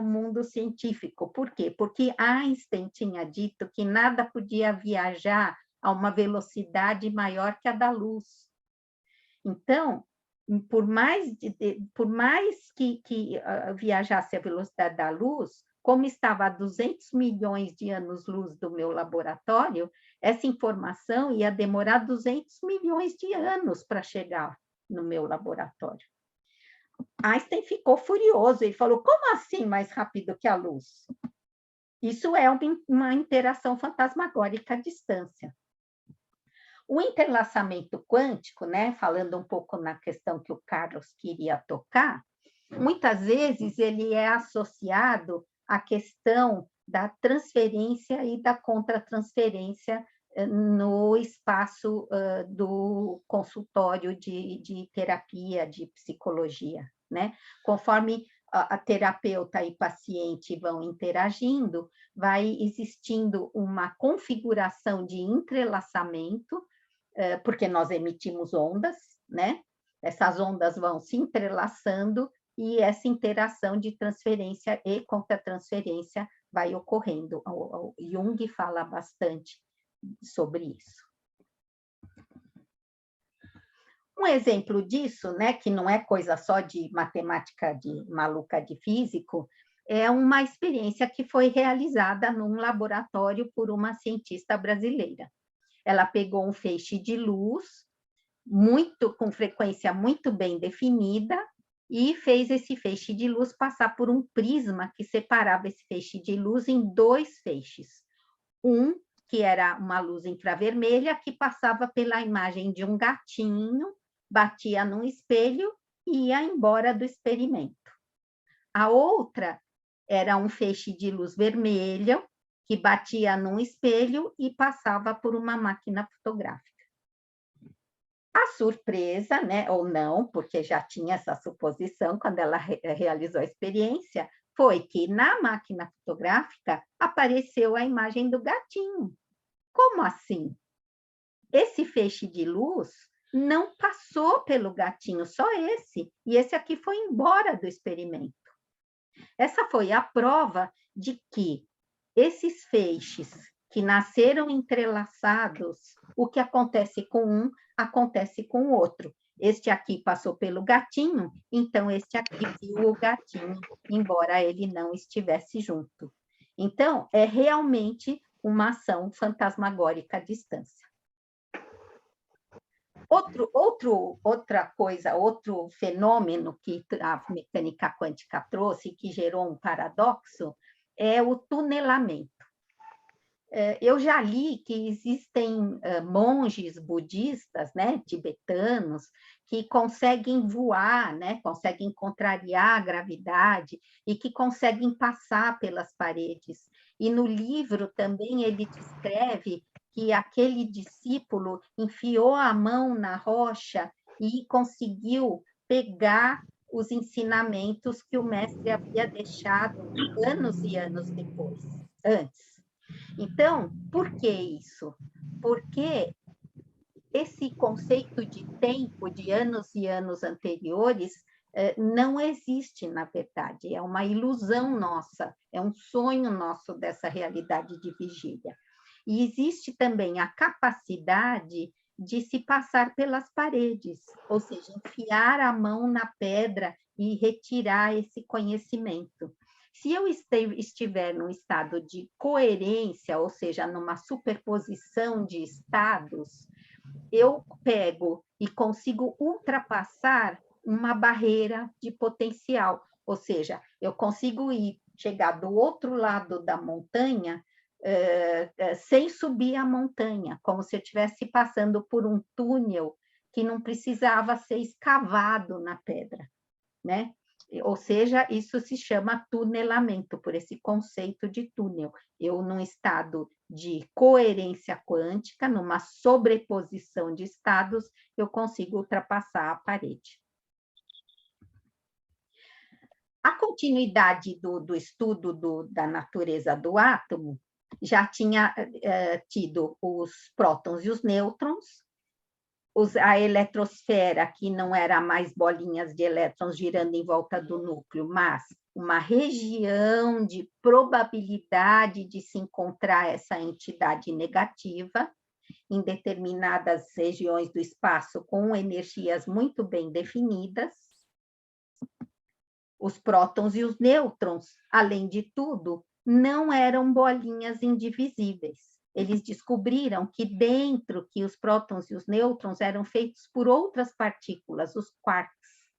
mundo científico. Por quê? Porque Einstein tinha dito que nada podia viajar a uma velocidade maior que a da luz. Então, por mais que viajasse a velocidade da luz, como estava a 200 milhões de anos-luz do meu laboratório, essa informação ia demorar 200 milhões de anos para chegar no meu laboratório. Einstein ficou furioso e falou: como assim mais rápido que a luz? Isso é uma interação fantasmagórica à distância. O entrelaçamento quântico, né, falando um pouco na questão que o Carlos queria tocar, muitas vezes ele é associado à questão da transferência e da contratransferência no espaço do consultório de terapia, de psicologia, né? Conforme a terapeuta e paciente vão interagindo, vai existindo uma configuração de entrelaçamento, porque nós emitimos ondas, né? Essas ondas vão se entrelaçando e essa interação de transferência e contratransferência vai ocorrendo. O Jung fala bastante sobre isso. Um exemplo disso, né, que não é coisa só de matemática de maluca de físico, é uma experiência que foi realizada num laboratório por uma cientista brasileira. Ela pegou um feixe de luz, com frequência muito bem definida, e fez esse feixe de luz passar por um prisma que separava esse feixe de luz em dois feixes. Um, que era uma luz infravermelha, que passava pela imagem de um gatinho, batia num espelho e ia embora do experimento. A outra era um feixe de luz vermelha que batia num espelho e passava por uma máquina fotográfica. A surpresa, né, ou não, porque já tinha essa suposição quando ela realizou a experiência, foi que na máquina fotográfica apareceu a imagem do gatinho. Como assim? Esse feixe de luz não passou pelo gatinho, só esse, e esse aqui foi embora do experimento. Essa foi a prova de que esses feixes que nasceram entrelaçados, o que acontece com um, acontece com o outro. Este aqui passou pelo gatinho, então este aqui viu o gatinho, embora ele não estivesse junto. Então, é realmente uma ação fantasmagórica à distância. Outra coisa, outro fenômeno que a mecânica quântica trouxe, que gerou um paradoxo, é o tunelamento. Eu já li que existem monges budistas, né, tibetanos, que conseguem voar, né, conseguem contrariar a gravidade e que conseguem passar pelas paredes. E no livro também ele descreve que aquele discípulo enfiou a mão na rocha e conseguiu pegar os ensinamentos que o mestre havia deixado anos e anos depois, antes. Então, por que isso? Porque esse conceito de tempo, de anos e anos anteriores, não existe, na verdade, é uma ilusão nossa, é um sonho nosso dessa realidade de vigília. E existe também a capacidade de se passar pelas paredes, ou seja, enfiar a mão na pedra e retirar esse conhecimento. Se eu estiver num estado de coerência, ou seja, numa superposição de estados, eu pego e consigo ultrapassar uma barreira de potencial, ou seja, eu consigo chegar do outro lado da montanha sem subir a montanha, como se eu estivesse passando por um túnel que não precisava ser escavado na pedra, né? Ou seja, isso se chama tunelamento, por esse conceito de túnel. Eu, num estado de coerência quântica, numa sobreposição de estados, eu consigo ultrapassar a parede. A continuidade do estudo da natureza do átomo já tinha tido os prótons e os nêutrons, a eletrosfera, que não era mais bolinhas de elétrons girando em volta do núcleo, mas uma região de probabilidade de se encontrar essa entidade negativa em determinadas regiões do espaço com energias muito bem definidas. Os prótons e os nêutrons, além de tudo, não eram bolinhas indivisíveis. Eles descobriram que dentro que os prótons e os nêutrons eram feitos por outras partículas, os quarks,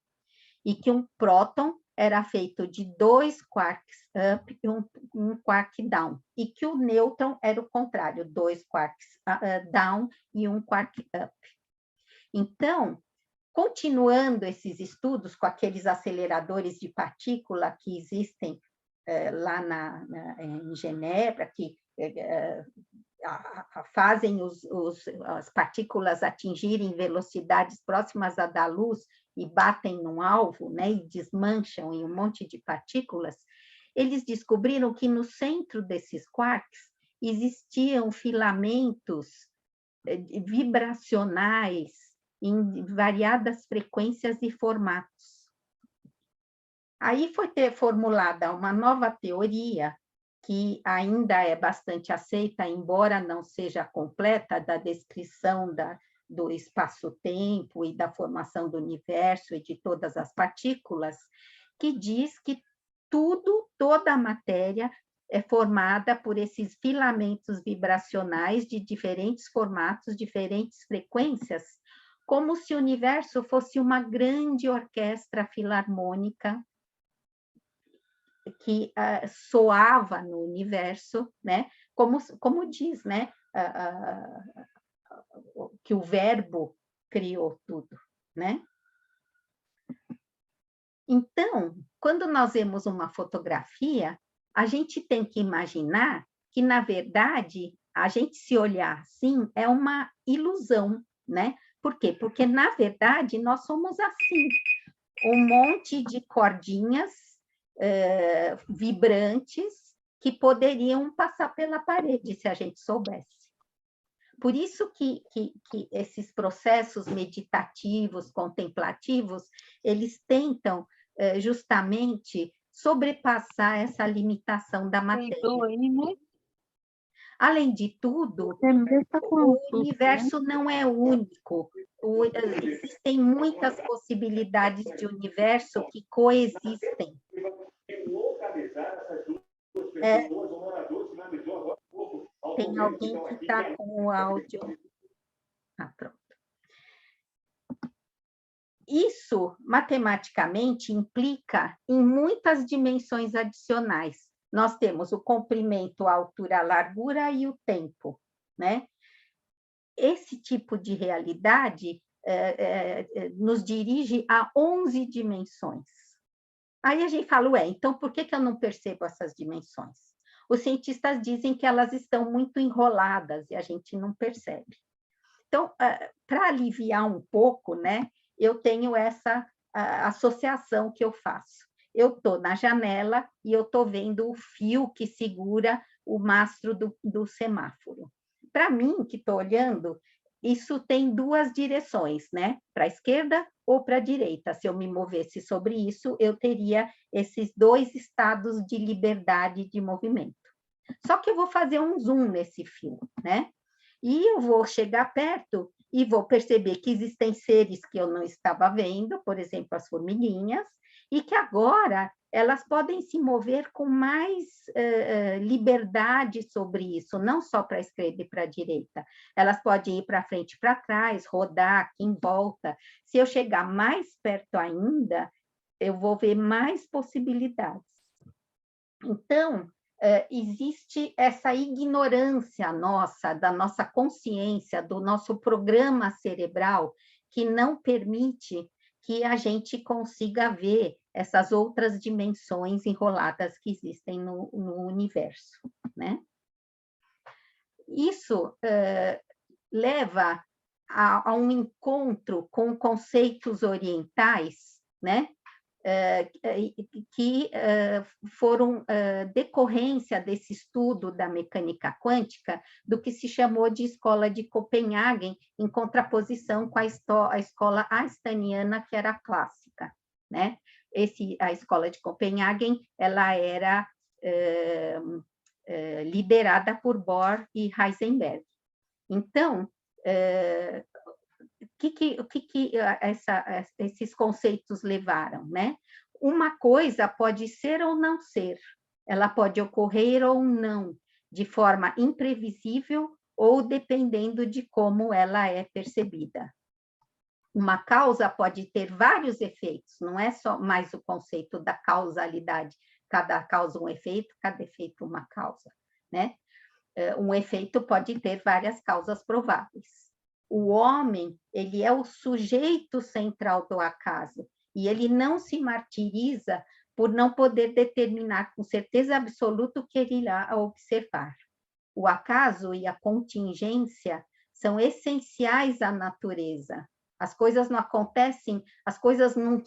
e que um próton era feito de 2 quarks up e um quark down, e que o nêutron era o contrário, 2 quarks down e um quark up. Então, continuando esses estudos com aqueles aceleradores de partícula que existem lá em Genebra, que fazem as partículas atingirem velocidades próximas à da luz e batem num alvo, né, e desmancham em um monte de partículas, eles descobriram que no centro desses quarks existiam filamentos vibracionais em variadas frequências e formatos. Aí foi formulada uma nova teoria que ainda é bastante aceita, embora não seja completa, da descrição do espaço-tempo e da formação do universo e de todas as partículas, que diz que toda a matéria é formada por esses filamentos vibracionais de diferentes formatos, diferentes frequências, como se o universo fosse uma grande orquestra filarmônica que soava no universo, né? Como diz, né? Que o verbo criou tudo, né? Então, quando nós vemos uma fotografia, a gente tem que imaginar que, na verdade, a gente se olhar assim é uma ilusão, né? Por quê? Porque, na verdade, nós somos assim, um monte de cordinhas vibrantes que poderiam passar pela parede, se a gente soubesse. Por isso que esses processos meditativos, contemplativos, eles tentam justamente sobrepassar essa limitação da matéria. Além de tudo, o universo não é único. Existem muitas possibilidades de universo que coexistem. Tem alguém que está com o áudio. Ah, pronto. Isso, matematicamente, implica em muitas dimensões adicionais. Nós temos o comprimento, a altura, a largura e o tempo, né? Esse tipo de realidade nos dirige a 11 dimensões. Aí a gente fala, ué, então por que eu não percebo essas dimensões? Os cientistas dizem que elas estão muito enroladas e a gente não percebe. Então, para aliviar um pouco, né, eu tenho essa associação que eu faço. Eu estou na janela e eu estou vendo o fio que segura o mastro do semáforo. Para mim, que estou olhando, isso tem duas direções, né? Para a esquerda ou para a direita. Se eu me movesse sobre isso, eu teria esses dois estados de liberdade de movimento. Só que eu vou fazer um zoom nesse fio, né? E eu vou chegar perto e vou perceber que existem seres que eu não estava vendo, por exemplo, as formiguinhas, e que agora elas podem se mover com mais liberdade sobre isso, não só para a esquerda e para a direita. Elas podem ir para frente e para trás, rodar aqui em volta. Se eu chegar mais perto ainda, eu vou ver mais possibilidades. Então, existe essa ignorância nossa, da nossa consciência, do nosso programa cerebral, que não permite que a gente consiga ver essas outras dimensões enroladas que existem no universo, né? Isso leva a um encontro com conceitos orientais, né? Que foram decorrência desse estudo da mecânica quântica, do que se chamou de Escola de Copenhague, em contraposição com a escola einsteiniana, que era clássica, né? A Escola de Copenhague, ela era liderada por Bohr e Heisenberg. Então, o que esses conceitos levaram, né? Uma coisa pode ser ou não ser, ela pode ocorrer ou não, de forma imprevisível ou dependendo de como ela é percebida. Uma causa pode ter vários efeitos, não é só mais o conceito da causalidade, cada causa um efeito, cada efeito uma causa, né? Um efeito pode ter várias causas prováveis. O homem, ele é o sujeito central do acaso, e ele não se martiriza por não poder determinar com certeza absoluta o que ele irá observar. O acaso e a contingência são essenciais à natureza. As coisas não acontecem, as coisas não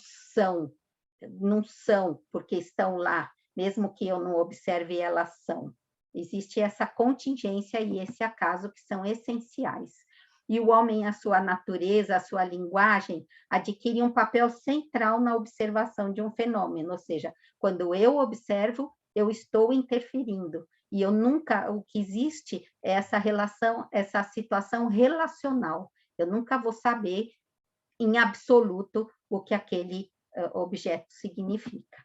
são porque estão lá, mesmo que eu não observe, elas são. Existe essa contingência e esse acaso que são essenciais. E o homem, a sua natureza, a sua linguagem, adquire um papel central na observação de um fenômeno, ou seja, quando eu observo, eu estou interferindo. E eu nunca, o que existe é essa relação, essa situação relacional. Eu nunca vou saber, em absoluto, o que aquele objeto significa.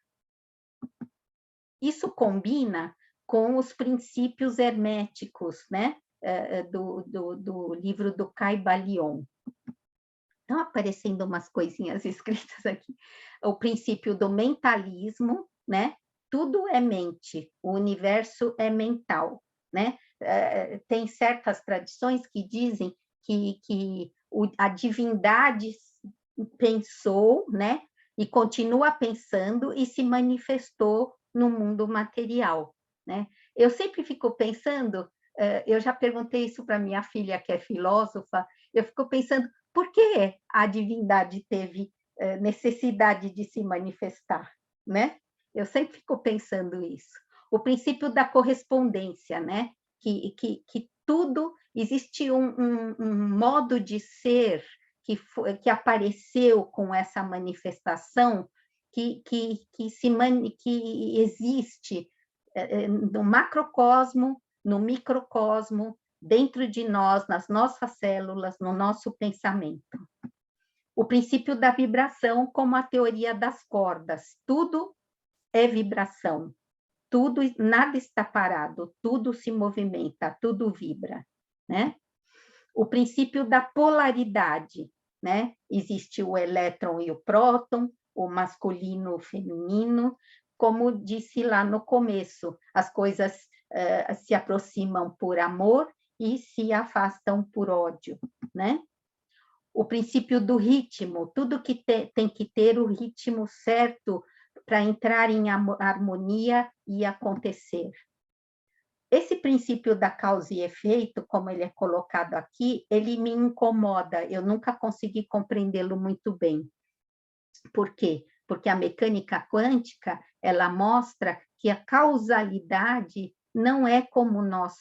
Isso combina com os princípios herméticos, né? Do livro do Caibalion. Estão aparecendo umas coisinhas escritas aqui. O princípio do mentalismo, né? Tudo é mente, o universo é mental, né? Tem certas tradições que dizem que a divindade pensou, né? e continua pensando e se manifestou no mundo material, né? Eu sempre fico pensando, eu já perguntei isso para minha filha, que é filósofa, eu fico pensando, por que a divindade teve necessidade de se manifestar, né? Eu sempre fico pensando isso. O princípio da correspondência, né? Que tudo, existe um modo de ser que apareceu com essa manifestação que existe no macrocosmo, no microcosmo, dentro de nós, nas nossas células, no nosso pensamento. O princípio da vibração, como a teoria das cordas, tudo é vibração, tudo, nada está parado, tudo se movimenta, tudo vibra, né? O princípio da polaridade, né? Existe o elétron e o próton, o masculino e o feminino, como disse lá no começo, as coisas se aproximam por amor e se afastam por ódio, né? O princípio do ritmo, tudo que tem que ter o ritmo certo para entrar em harmonia e acontecer. Esse princípio da causa e efeito, como ele é colocado aqui, ele me incomoda, eu nunca consegui compreendê-lo muito bem. Por quê? Porque a mecânica quântica, ela mostra que a causalidade não é como nós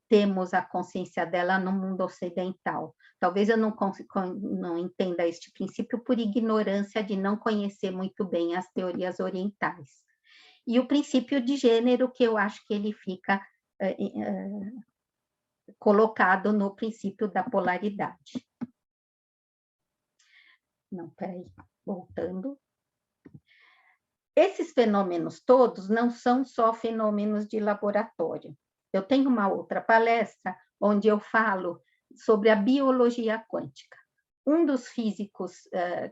temos a consciência dela no mundo ocidental. Talvez eu não entenda este princípio por ignorância de não conhecer muito bem as teorias orientais. E o princípio de gênero, que eu acho que ele fica colocado no princípio da polaridade. Não, peraí, voltando. Esses fenômenos todos não são só fenômenos de laboratório. Eu tenho uma outra palestra onde eu falo sobre a biologia quântica. Um dos físicos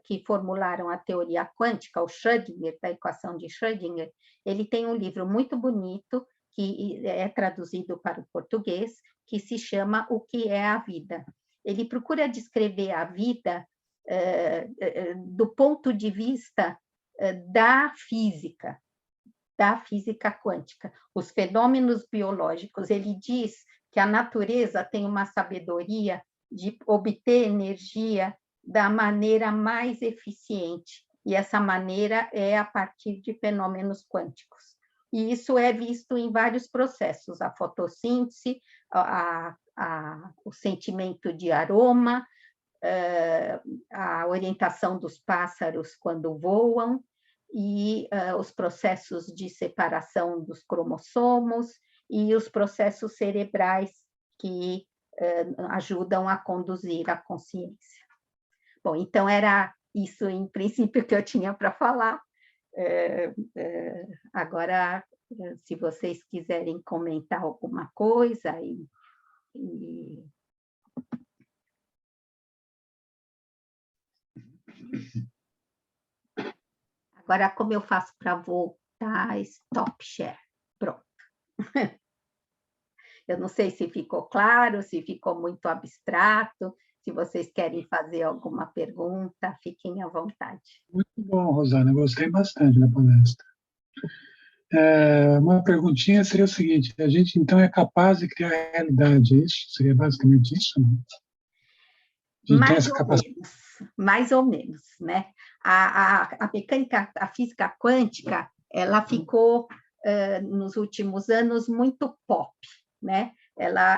que formularam a teoria quântica, o Schrödinger, da equação de Schrödinger, ele tem um livro muito bonito, que é traduzido para o português, que se chama O que é a Vida. Ele procura descrever a vida do ponto de vista da física quântica. Os fenômenos biológicos, ele diz que a natureza tem uma sabedoria de obter energia da maneira mais eficiente, e essa maneira é a partir de fenômenos quânticos. E isso é visto em vários processos, a fotossíntese, o sentimento de aroma, a orientação dos pássaros quando voam, e os processos de separação dos cromossomos e os processos cerebrais que ajudam a conduzir a consciência. Bom, então era isso, em princípio, que eu tinha para falar. Agora, se vocês quiserem comentar alguma coisa Agora, como eu faço para voltar? Stop share. Pronto. Eu não sei se ficou claro, se ficou muito abstrato. Se vocês querem fazer alguma pergunta, fiquem à vontade. Muito bom, Rosana. Gostei bastante da palestra. Uma perguntinha seria o seguinte: a gente, então, é capaz de criar a realidade, é isso? Seria basicamente isso, não? Mais ou menos, né? A mecânica, a física quântica, ela ficou, nos últimos anos, muito pop, né?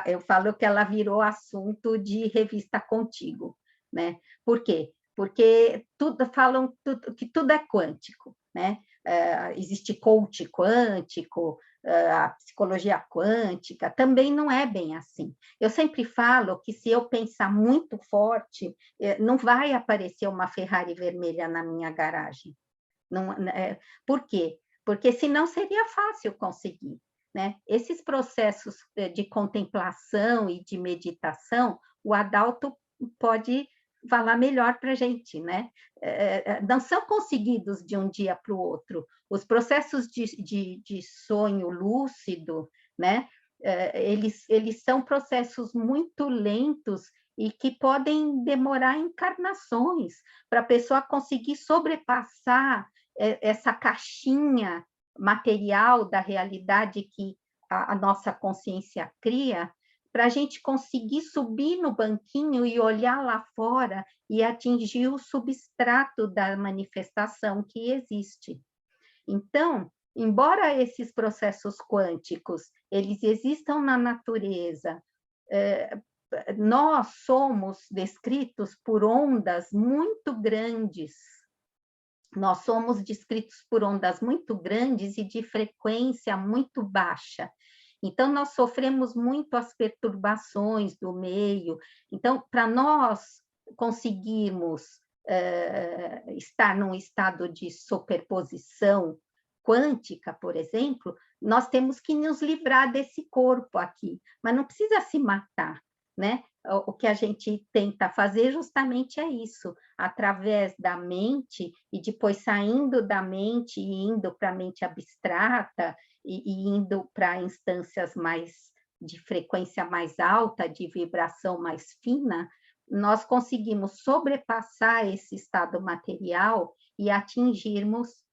Eu falo que ela virou assunto de revista Contigo, né? Por quê? Porque falam que tudo é quântico, né? Existe coach quântico, a psicologia quântica, também não é bem assim. Eu sempre falo que se eu pensar muito forte, não vai aparecer uma Ferrari vermelha na minha garagem. Não, por quê? Porque senão seria fácil conseguir, né? Esses processos de contemplação e de meditação, o Adalto pode falar melhor para a gente, né? Não são conseguidos de um dia para o outro. Os processos de sonho lúcido, né? Eles são processos muito lentos e que podem demorar encarnações para a pessoa conseguir sobrepassar essa caixinha material da realidade que a nossa consciência cria, para a gente conseguir subir no banquinho e olhar lá fora e atingir o substrato da manifestação que existe. Então, embora esses processos quânticos eles existam na natureza, nós somos descritos por ondas muito grandes. Nós somos descritos por ondas muito grandes e de frequência muito baixa. Então, nós sofremos muito as perturbações do meio. Então, para nós conseguirmos estar num estado de superposição quântica, por exemplo, nós temos que nos livrar desse corpo aqui, mas não precisa se matar, né? O que a gente tenta fazer justamente é isso, através da mente, e depois saindo da mente e indo para a mente abstrata, e indo para instâncias mais de frequência mais alta, de vibração mais fina, nós conseguimos sobrepassar esse estado material e atingirmos,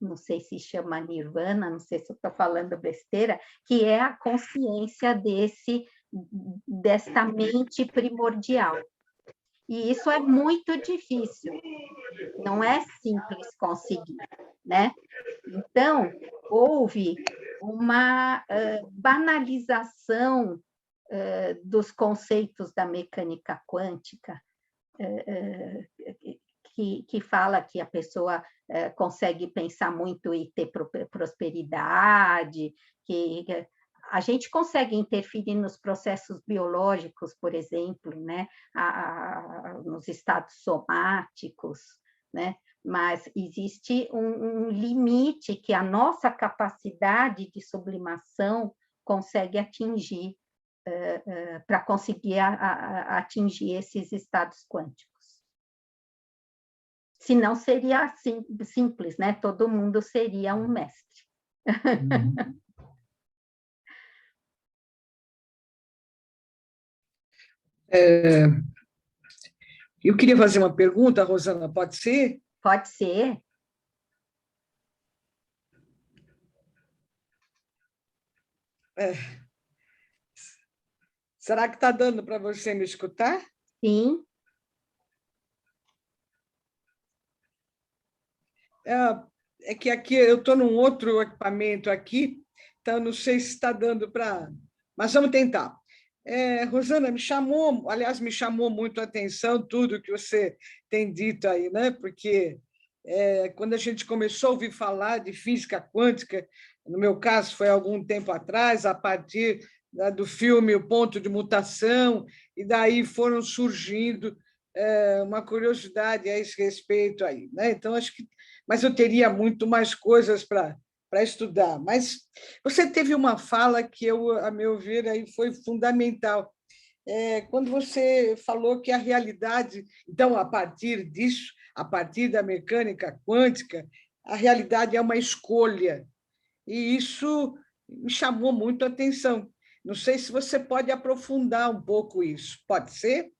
não sei se chama nirvana, não sei se eu estou falando besteira, que é a consciência desta mente primordial. E isso é muito difícil, não é simples conseguir, né? Então, houve uma banalização dos conceitos da mecânica quântica, que fala que a pessoa consegue pensar muito e ter prosperidade, que a gente consegue interferir nos processos biológicos, por exemplo, né? Nos estados somáticos, né? Mas existe um limite que a nossa capacidade de sublimação consegue atingir para conseguir atingir esses estados quânticos. Se não seria assim, simples, né? Todo mundo seria um mestre. Eu queria fazer uma pergunta, Rosana, pode ser? Pode ser. Será que está dando para você me escutar? Sim. É que aqui eu estou num outro equipamento aqui, então não sei se está dando para... Mas vamos tentar. Rosana, me chamou muito a atenção tudo que você tem dito aí, né? Porque quando a gente começou a ouvir falar de física quântica, no meu caso foi algum tempo atrás, a partir do filme O Ponto de Mutação, e daí foram surgindo uma curiosidade a esse respeito aí, né? Então acho que, mas eu teria muito mais coisas para estudar. Mas você teve uma fala que a meu ver aí foi fundamental, quando você falou que a realidade, então a partir disso, a partir da mecânica quântica, a realidade é uma escolha, e isso me chamou muito a atenção. Não sei se você pode aprofundar um pouco isso. Pode ser?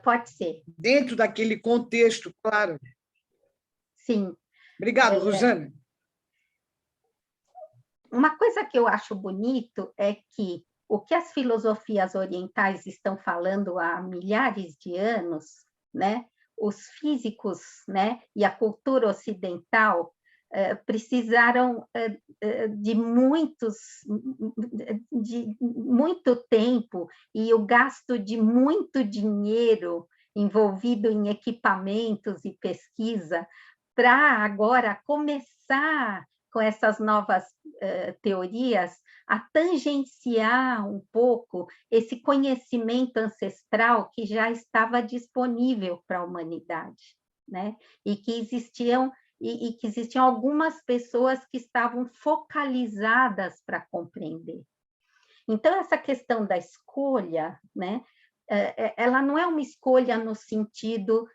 Pode ser. Dentro daquele contexto, claro. Sim. Obrigado, Rosana. Uma coisa que eu acho bonito é que o que as filosofias orientais estão falando há milhares de anos, né? Os físicos, né? E a cultura ocidental precisaram de muito tempo e o gasto de muito dinheiro envolvido em equipamentos e pesquisa para agora começar com essas novas teorias a tangenciar um pouco esse conhecimento ancestral que já estava disponível para a humanidade, né? E que existiam algumas pessoas que estavam focalizadas para compreender. Então, essa questão da escolha, né, ela não é uma escolha no sentido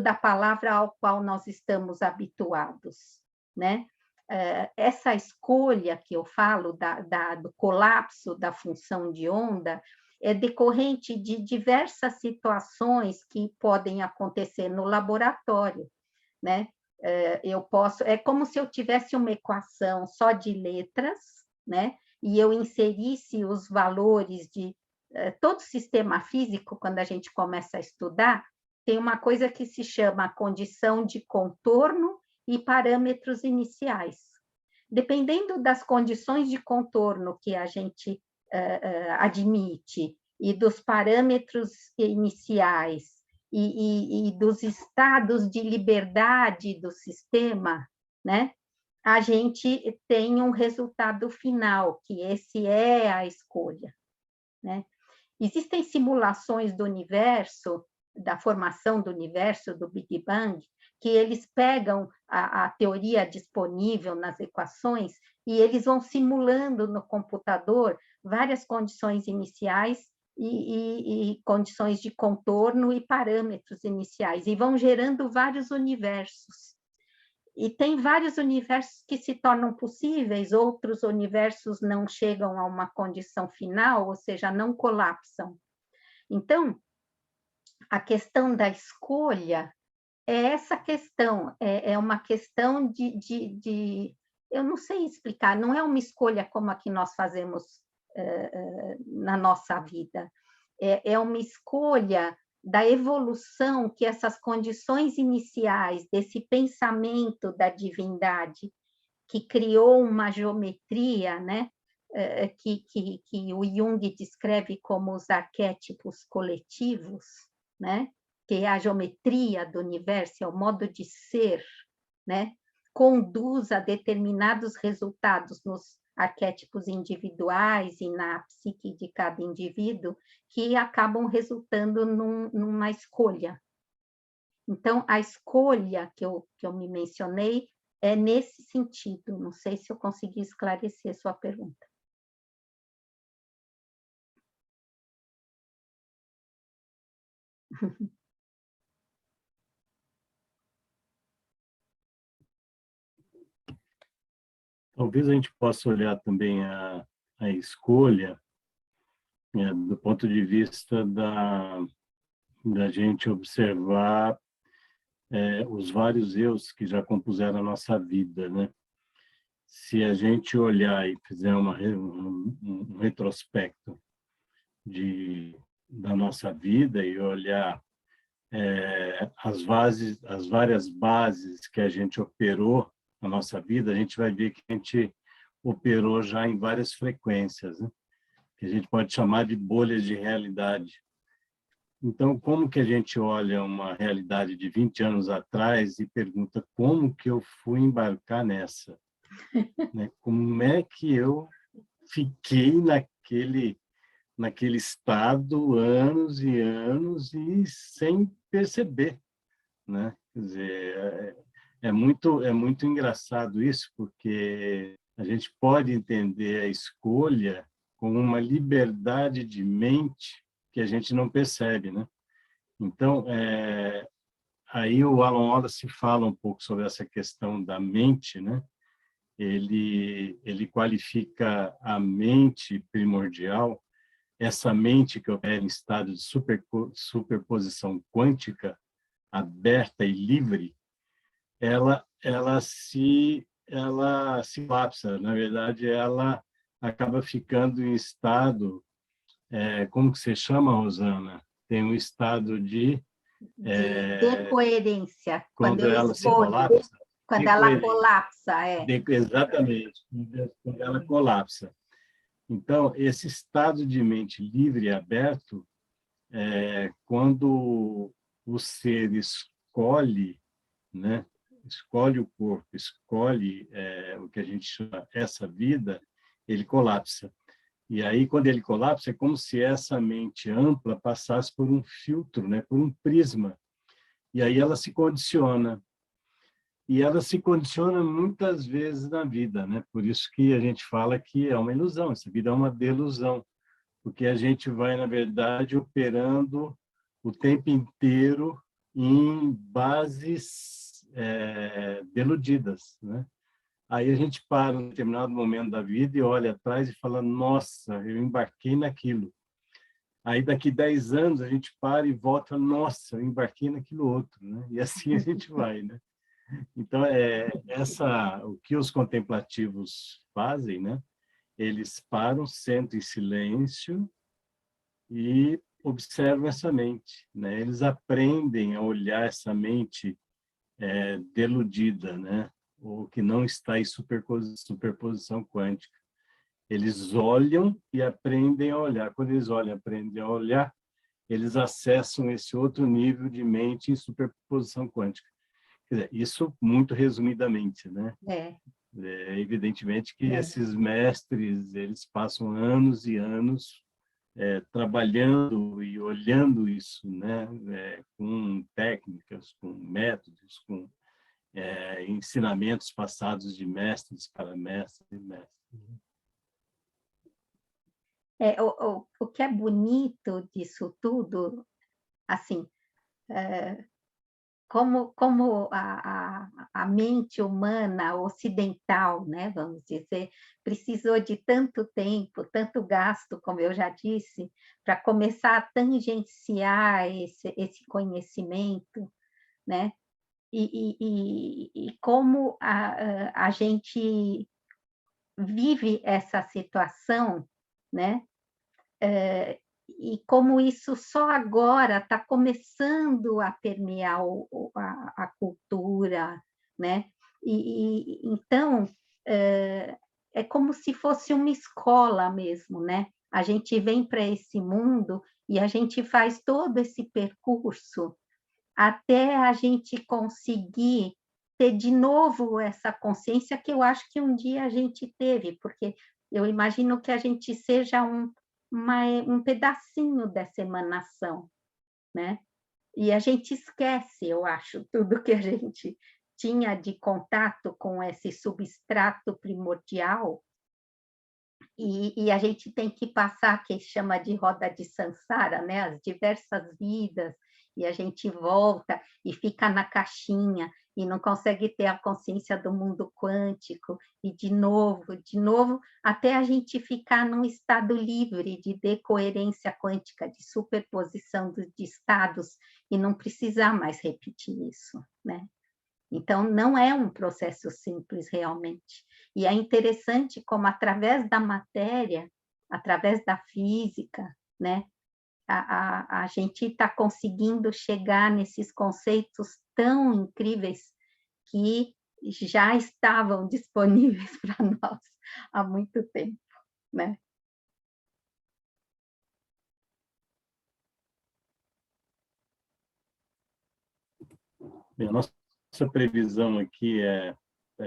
da palavra ao qual nós estamos habituados, né? Essa escolha que eu falo do colapso da função de onda é decorrente de diversas situações que podem acontecer no laboratório, né? É como se eu tivesse uma equação só de letras, né? E eu inserisse os valores de todo sistema físico. Quando a gente começa a estudar, tem uma coisa que se chama condição de contorno e parâmetros iniciais. Dependendo das condições de contorno que a gente admite e dos parâmetros iniciais e dos estados de liberdade do sistema, né, a gente tem um resultado final, que esse é a escolha, né? Existem simulações do universo, da formação do universo, do Big Bang, que eles pegam a teoria disponível nas equações e eles vão simulando no computador várias condições iniciais e condições de contorno e parâmetros iniciais, e vão gerando vários universos. E tem vários universos que se tornam possíveis, outros universos não chegam a uma condição final, ou seja, não colapsam. Então, a questão da escolha é essa questão, é uma questão eu não sei explicar, não é uma escolha como a que nós fazemos na nossa vida, é uma escolha da evolução que essas condições iniciais desse pensamento da divindade que criou uma geometria, né, que o Jung descreve como os arquétipos coletivos, né, que é a geometria do universo, é o modo de ser, né, conduz a determinados resultados nos arquétipos individuais e na psique de cada indivíduo, que acabam resultando numa escolha. Então, a escolha que eu me mencionei é nesse sentido. Não sei se eu consegui esclarecer sua pergunta. Talvez a gente possa olhar também a escolha do ponto de vista da gente observar os vários eus que já compuseram a nossa vida, né? Se a gente olhar e fizer um retrospecto da nossa vida e olhar as várias bases que a gente operou na nossa vida, a gente vai ver que a gente operou já em várias frequências, né? Que a gente pode chamar de bolhas de realidade. Então, como que a gente olha uma realidade de 20 anos atrás e pergunta como que eu fui embarcar nessa? Né? Como é que eu fiquei naquele estado anos e anos e sem perceber, né? Quer dizer, é muito engraçado isso, porque a gente pode entender a escolha como uma liberdade de mente que a gente não percebe, né? Então, aí o Alan Wallace fala um pouco sobre essa questão da mente, né? Ele qualifica a mente primordial, essa mente que opera em estado de superposição quântica, aberta e livre, ela se colapsa. Na verdade, ela acaba ficando em estado, como que você chama, Rosana? Tem um estado de decoerência, quando ela se colapsa. Quando ela colapsa, Exatamente, quando ela colapsa. Então, esse estado de mente livre e aberto, quando o ser escolhe, né, escolhe o corpo, escolhe o que a gente chama essa vida, ele colapsa. E aí, quando ele colapsa, é como se essa mente ampla passasse por um filtro, né, por um prisma. E aí ela se condiciona. E ela se condiciona muitas vezes na vida, né? Por isso que a gente fala que é uma ilusão, essa vida é uma delusão, porque a gente vai, na verdade, operando o tempo inteiro em bases deludidas, né? Aí a gente para em determinado momento da vida e olha atrás e fala, nossa, eu embarquei naquilo. Aí, daqui 10 anos, a gente para e volta, nossa, eu embarquei naquilo outro, né? E assim a gente vai, né? Então, o que os contemplativos fazem, né? Eles param, sentam em silêncio e observam essa mente, né? Eles aprendem a olhar essa mente deludida, né? Ou que não está em superposição quântica. Eles olham e aprendem a olhar. Quando eles olham e aprendem a olhar, eles acessam esse outro nível de mente em superposição quântica. Quer dizer, isso muito resumidamente, né? Evidentemente que esses mestres, eles passam anos e anos trabalhando e olhando isso, né? Com técnicas, com métodos, com ensinamentos passados de mestres para mestres e mestres. O que é bonito disso tudo, assim, como a mente humana ocidental, né, vamos dizer, precisou de tanto tempo, tanto gasto, como eu já disse, para começar a tangenciar esse conhecimento, né? E como a gente vive essa situação, né? E como isso só agora está começando a permear a cultura, né? Então, é como se fosse uma escola mesmo, né? A gente vem para esse mundo e a gente faz todo esse percurso até a gente conseguir ter de novo essa consciência que eu acho que um dia a gente teve, porque eu imagino que a gente seja um pedacinho dessa emanação, né? E a gente esquece, eu acho, tudo que a gente tinha de contato com esse substrato primordial, e a gente tem que passar, que chama de roda de samsara, né? As diversas vidas, e a gente volta e fica na caixinha, e não consegue ter a consciência do mundo quântico, e de novo, até a gente ficar num estado livre de decoerência quântica, de superposição de estados, e não precisar mais repetir isso, né? Então, não é um processo simples, realmente. E é interessante como, através da matéria, através da física, né, a gente está conseguindo chegar nesses conceitos tão incríveis que já estavam disponíveis para nós há muito tempo, né? Bem, a nossa previsão aqui é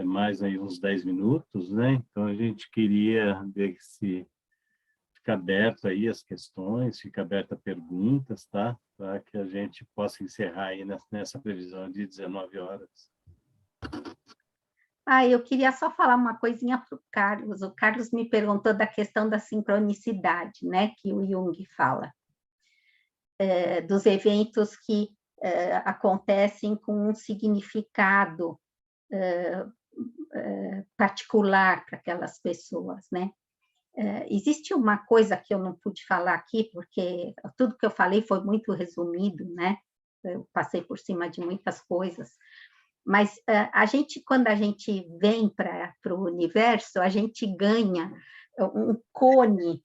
mais aí uns 10 minutos, né? Então, a gente queria ver se fica aberto aí as questões, fica aberta perguntas, tá? Para que a gente possa encerrar aí nessa previsão de 19 horas. Eu queria só falar uma coisinha para o Carlos. O Carlos me perguntou da questão da sincronicidade, né? Que o Jung fala. Dos eventos que acontecem com um significado particular para aquelas pessoas, né? Existe uma coisa que eu não pude falar aqui, porque tudo que eu falei foi muito resumido, né? Eu passei por cima de muitas coisas, mas quando a gente vem para o universo, a gente ganha um cone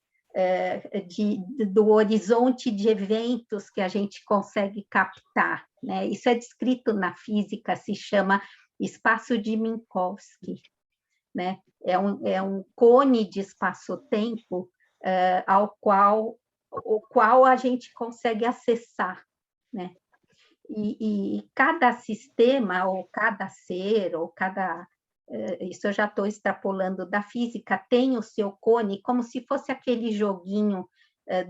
do horizonte de eventos que a gente consegue captar, né? Isso é descrito na física, se chama espaço de Minkowski, né? É um cone de espaço-tempo o qual a gente consegue acessar, né? E cada sistema, ou cada ser, ou isso eu já estou extrapolando da física, tem o seu cone, como se fosse aquele joguinho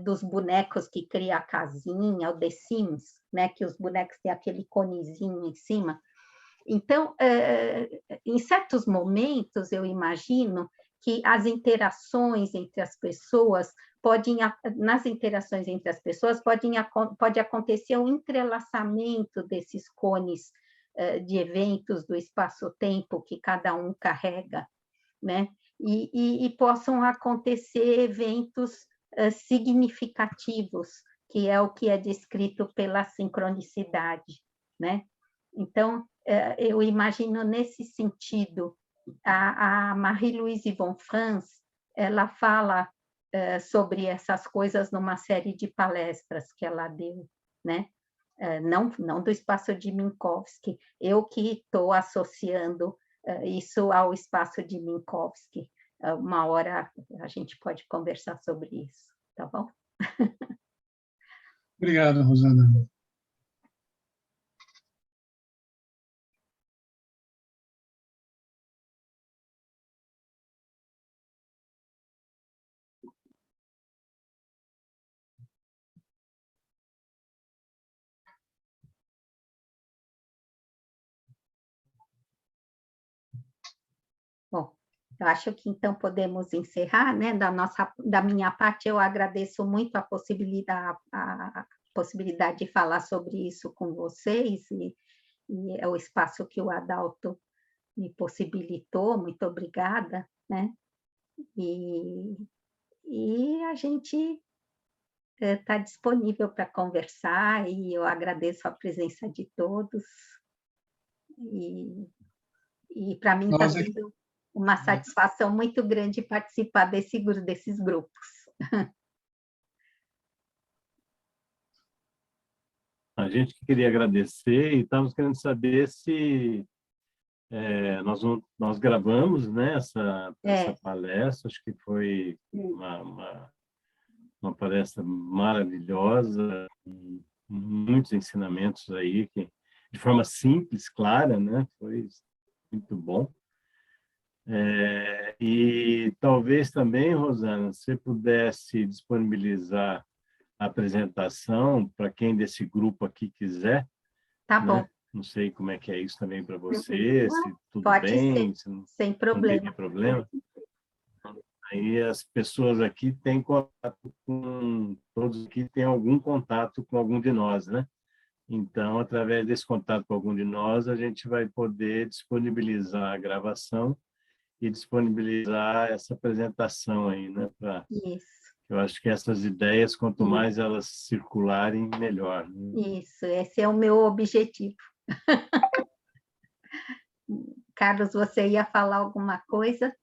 dos bonecos que cria a casinha, o The Sims, né? Que os bonecos têm aquele conezinho em cima. Então, em certos momentos, eu imagino que as interações entre as pessoas pode acontecer um entrelaçamento desses cones de eventos do espaço-tempo que cada um carrega, né? E possam acontecer eventos significativos, que é o que é descrito pela sincronicidade, né? Então, eu imagino nesse sentido, a Marie-Louise von Franz, ela fala sobre essas coisas numa série de palestras que ela deu, né? Não do espaço de Minkowski, eu que estou associando isso ao espaço de Minkowski. Uma hora a gente pode conversar sobre isso, tá bom? Obrigado, Rosana. Bom, eu acho que então podemos encerrar, né? Da minha parte, eu agradeço muito a possibilidade de falar sobre isso com vocês, e é o espaço que o Adalto me possibilitou, muito obrigada, né? E a gente está disponível para conversar, e eu agradeço a presença de todos, e para mim está sendo uma satisfação muito grande participar desses grupos. A gente queria agradecer e estávamos querendo saber se nós gravamos, né, essa palestra, acho que foi uma palestra maravilhosa, muitos ensinamentos aí, que, de forma simples, clara, né, foi muito bom. E talvez também, Rosana, você pudesse disponibilizar a apresentação para quem desse grupo aqui quiser. Tá né? bom. Não sei como é que é isso também para você, se tudo Pode bem, ser, se não, sem não problema. teria problema. Aí as pessoas aqui têm contato com, todos aqui têm algum contato com algum de nós, né? Então, através desse contato com algum de nós, a gente vai poder disponibilizar a gravação e disponibilizar essa apresentação aí, né? Isso. Eu acho que essas ideias, quanto mais elas circularem, melhor. Né? Isso, esse é o meu objetivo. Carlos, você ia falar alguma coisa?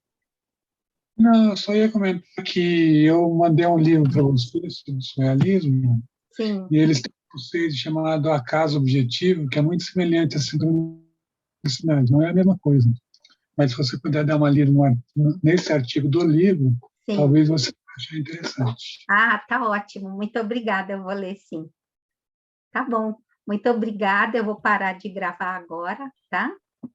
Não, eu só ia comentar que eu mandei um livro para vocês sobre surrealismo. Sim. E eles têm um conceito chamado acaso objetivo, que é muito semelhante à sincronicidade, não é a mesma coisa. Mas se você puder dar uma lida nesse artigo do livro, sim, talvez você ache interessante. Tá ótimo. Muito obrigada, eu vou ler sim. Tá bom. Muito obrigada, eu vou parar de gravar agora, tá?